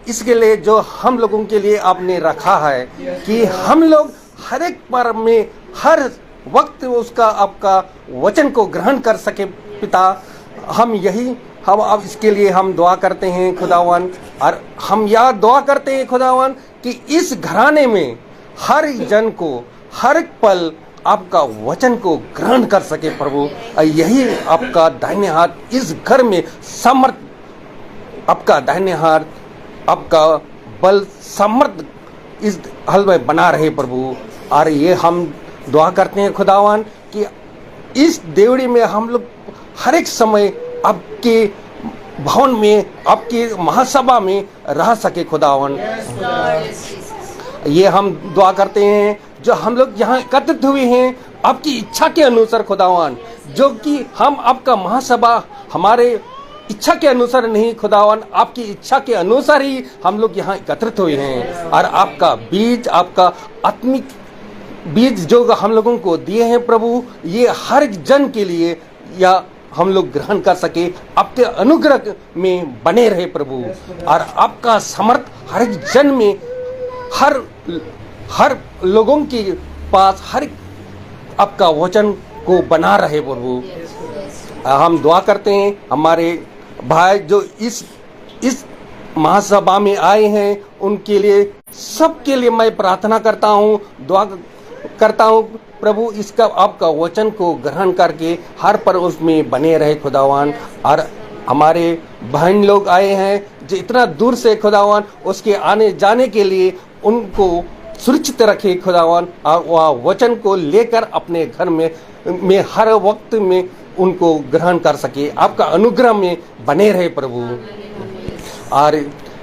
इसके लिए जो हम लोगों के लिए आपने रखा है कि हम लोग हर एक पर्व में हर वक्त उसका आपका वचन को ग्रहण कर सके पिता। हम अब इसके लिए हम दुआ करते हैं खुदावन, और हम यह दुआ करते हैं खुदावन कि इस घराने में हर जन को हर पल आपका वचन को ग्रहण कर सके प्रभु। यही आपका दाहिने हाथ इस घर में समर्थ, आपका दाहिने हाथ आपका बल समर्थ इस हल में बना रहे प्रभु। और ये हम दुआ करते हैं खुदावन कि इस देवड़ी में हम लोग हर एक समय आपके भवन में, आपके महासभा में रह सके खुदावन। ये हम दुआ करते हैं जो हम लोग यहाँ एकत्रित हुए हैं आपकी इच्छा के अनुसार खुदावन, जो कि हम आपका महासभा हमारे इच्छा के अनुसार नहीं खुदावन, आपकी इच्छा के अनुसार ही हम लोग यहाँ एकत्रित हुए हैं। और आपका बीज, आपका आत्मिक बीज जो हम लोगों को दिए हैं प्रभु, ये हर जन के लिए या हम लोग ग्रहण कर सके, आपके अनुग्रह में बने रहे प्रभु। और आपका समर्थ हर एक जन में, हर लोगों के पास हर आपका वचन को बना रहे प्रभु। हम दुआ करते हैं हमारे भाई जो इस महासभा में आए हैं, उनके लिए, सबके लिए मैं प्रार्थना करता हूँ, दुआ करता हूँ प्रभु, इसका आपका वचन को ग्रहण करके हर पर उसमें बने रहे खुदावान। और हमारे बहन लोग आए हैं जो इतना दूर से खुदावान, उसके आने जाने के लिए उनको सुरक्षित रखे खुदावान, और वह वचन को लेकर अपने घर में हर वक्त में उनको ग्रहण कर सके, आपका अनुग्रह में बने रहे प्रभु। और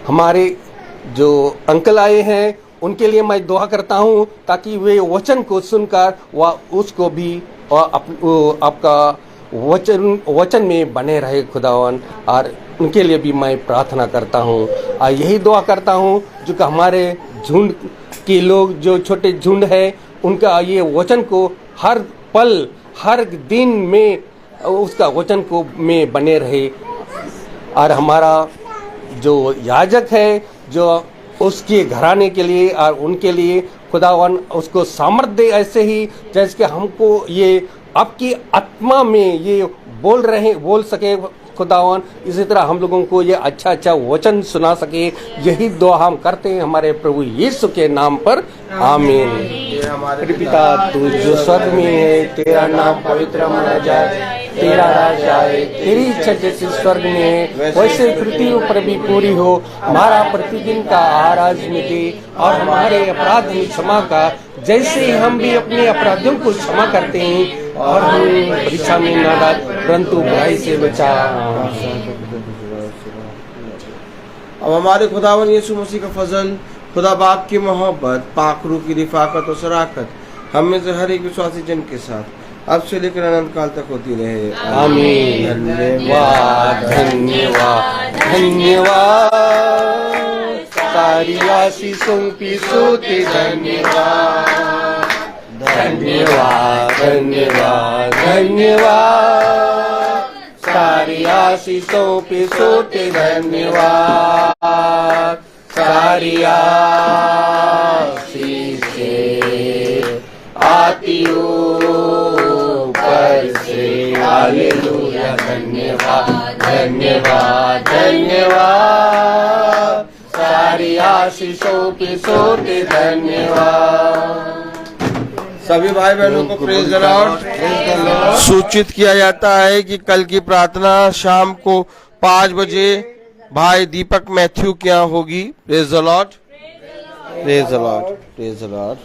हमारे जो अंकल आए हैं उनके लिए मैं दुआ करता हूँ ताकि वे वचन को सुनकर वह उसको भी आपका वचन में बने रहे खुदावन। और उनके लिए भी मैं प्रार्थना करता हूँ और यही दुआ करता हूँ जो कि हमारे झुंड के लोग जो छोटे झुंड है, उनका ये वचन को हर पल हर दिन में उसका वचन को में बने रहे। और हमारा जो याजक है जो उसके घराने के लिए और उनके लिए खुदावन उसको सामर्थ दे, ऐसे ही जैसे कि हमको ये आपकी आत्मा में ये बोल सके खुदावन, इसी तरह हम लोगों को ये अच्छा वचन सुना सके। यही दुआ हम करते हैं हमारे प्रभु यीशु के नाम पर, आमीन। हमारे पिता तू जो स्वर्ग में है, तेरा नाम पवित्र माना जाए, तेरा राज आए, तेरी इच्छा जैसे स्वर्ग में है वैसे पृथ्वी पर भी पूरी हो। हमारा प्रतिदिन का आहार आज में दे, और हमारे अपराध में क्षमा का जैसे हम भी अपने अपराधियों को क्षमा करते हैं, और हमें परीक्षा में न डाल परंतु बुराई से बचा। अब हमारे खुदावन यीशु मसीह का फजल, खुदा बाप की मोहब्बत, पाक रूह की रिफाकत और शराकत हम में से हर एक विश्वासी जन के साथ अब से लेकर अनंत काल तक होती रहे, आमीन। धन्यवाद धन्यवाद धन्यवाद, सारी आशीषों की सोते धन्यवाद, धन्यवाद धन्यवाद धन्यवाद, सारी आशीषों पे सोते धन्यवाद, सारी आशीषें आती ऊपर से। हालेलुया, धन्यवाद धन्यवाद धन्यवाद, सारी आशीषों की सोते धन्यवाद। सभी भाई बहनों को प्रेज द लॉर्ड सूचित किया जाता है कि कल की प्रार्थना शाम को 5 बजे भाई दीपक मैथ्यू के यहाँ होगी। Praise the Lord, praise the Lord, praise the Lord.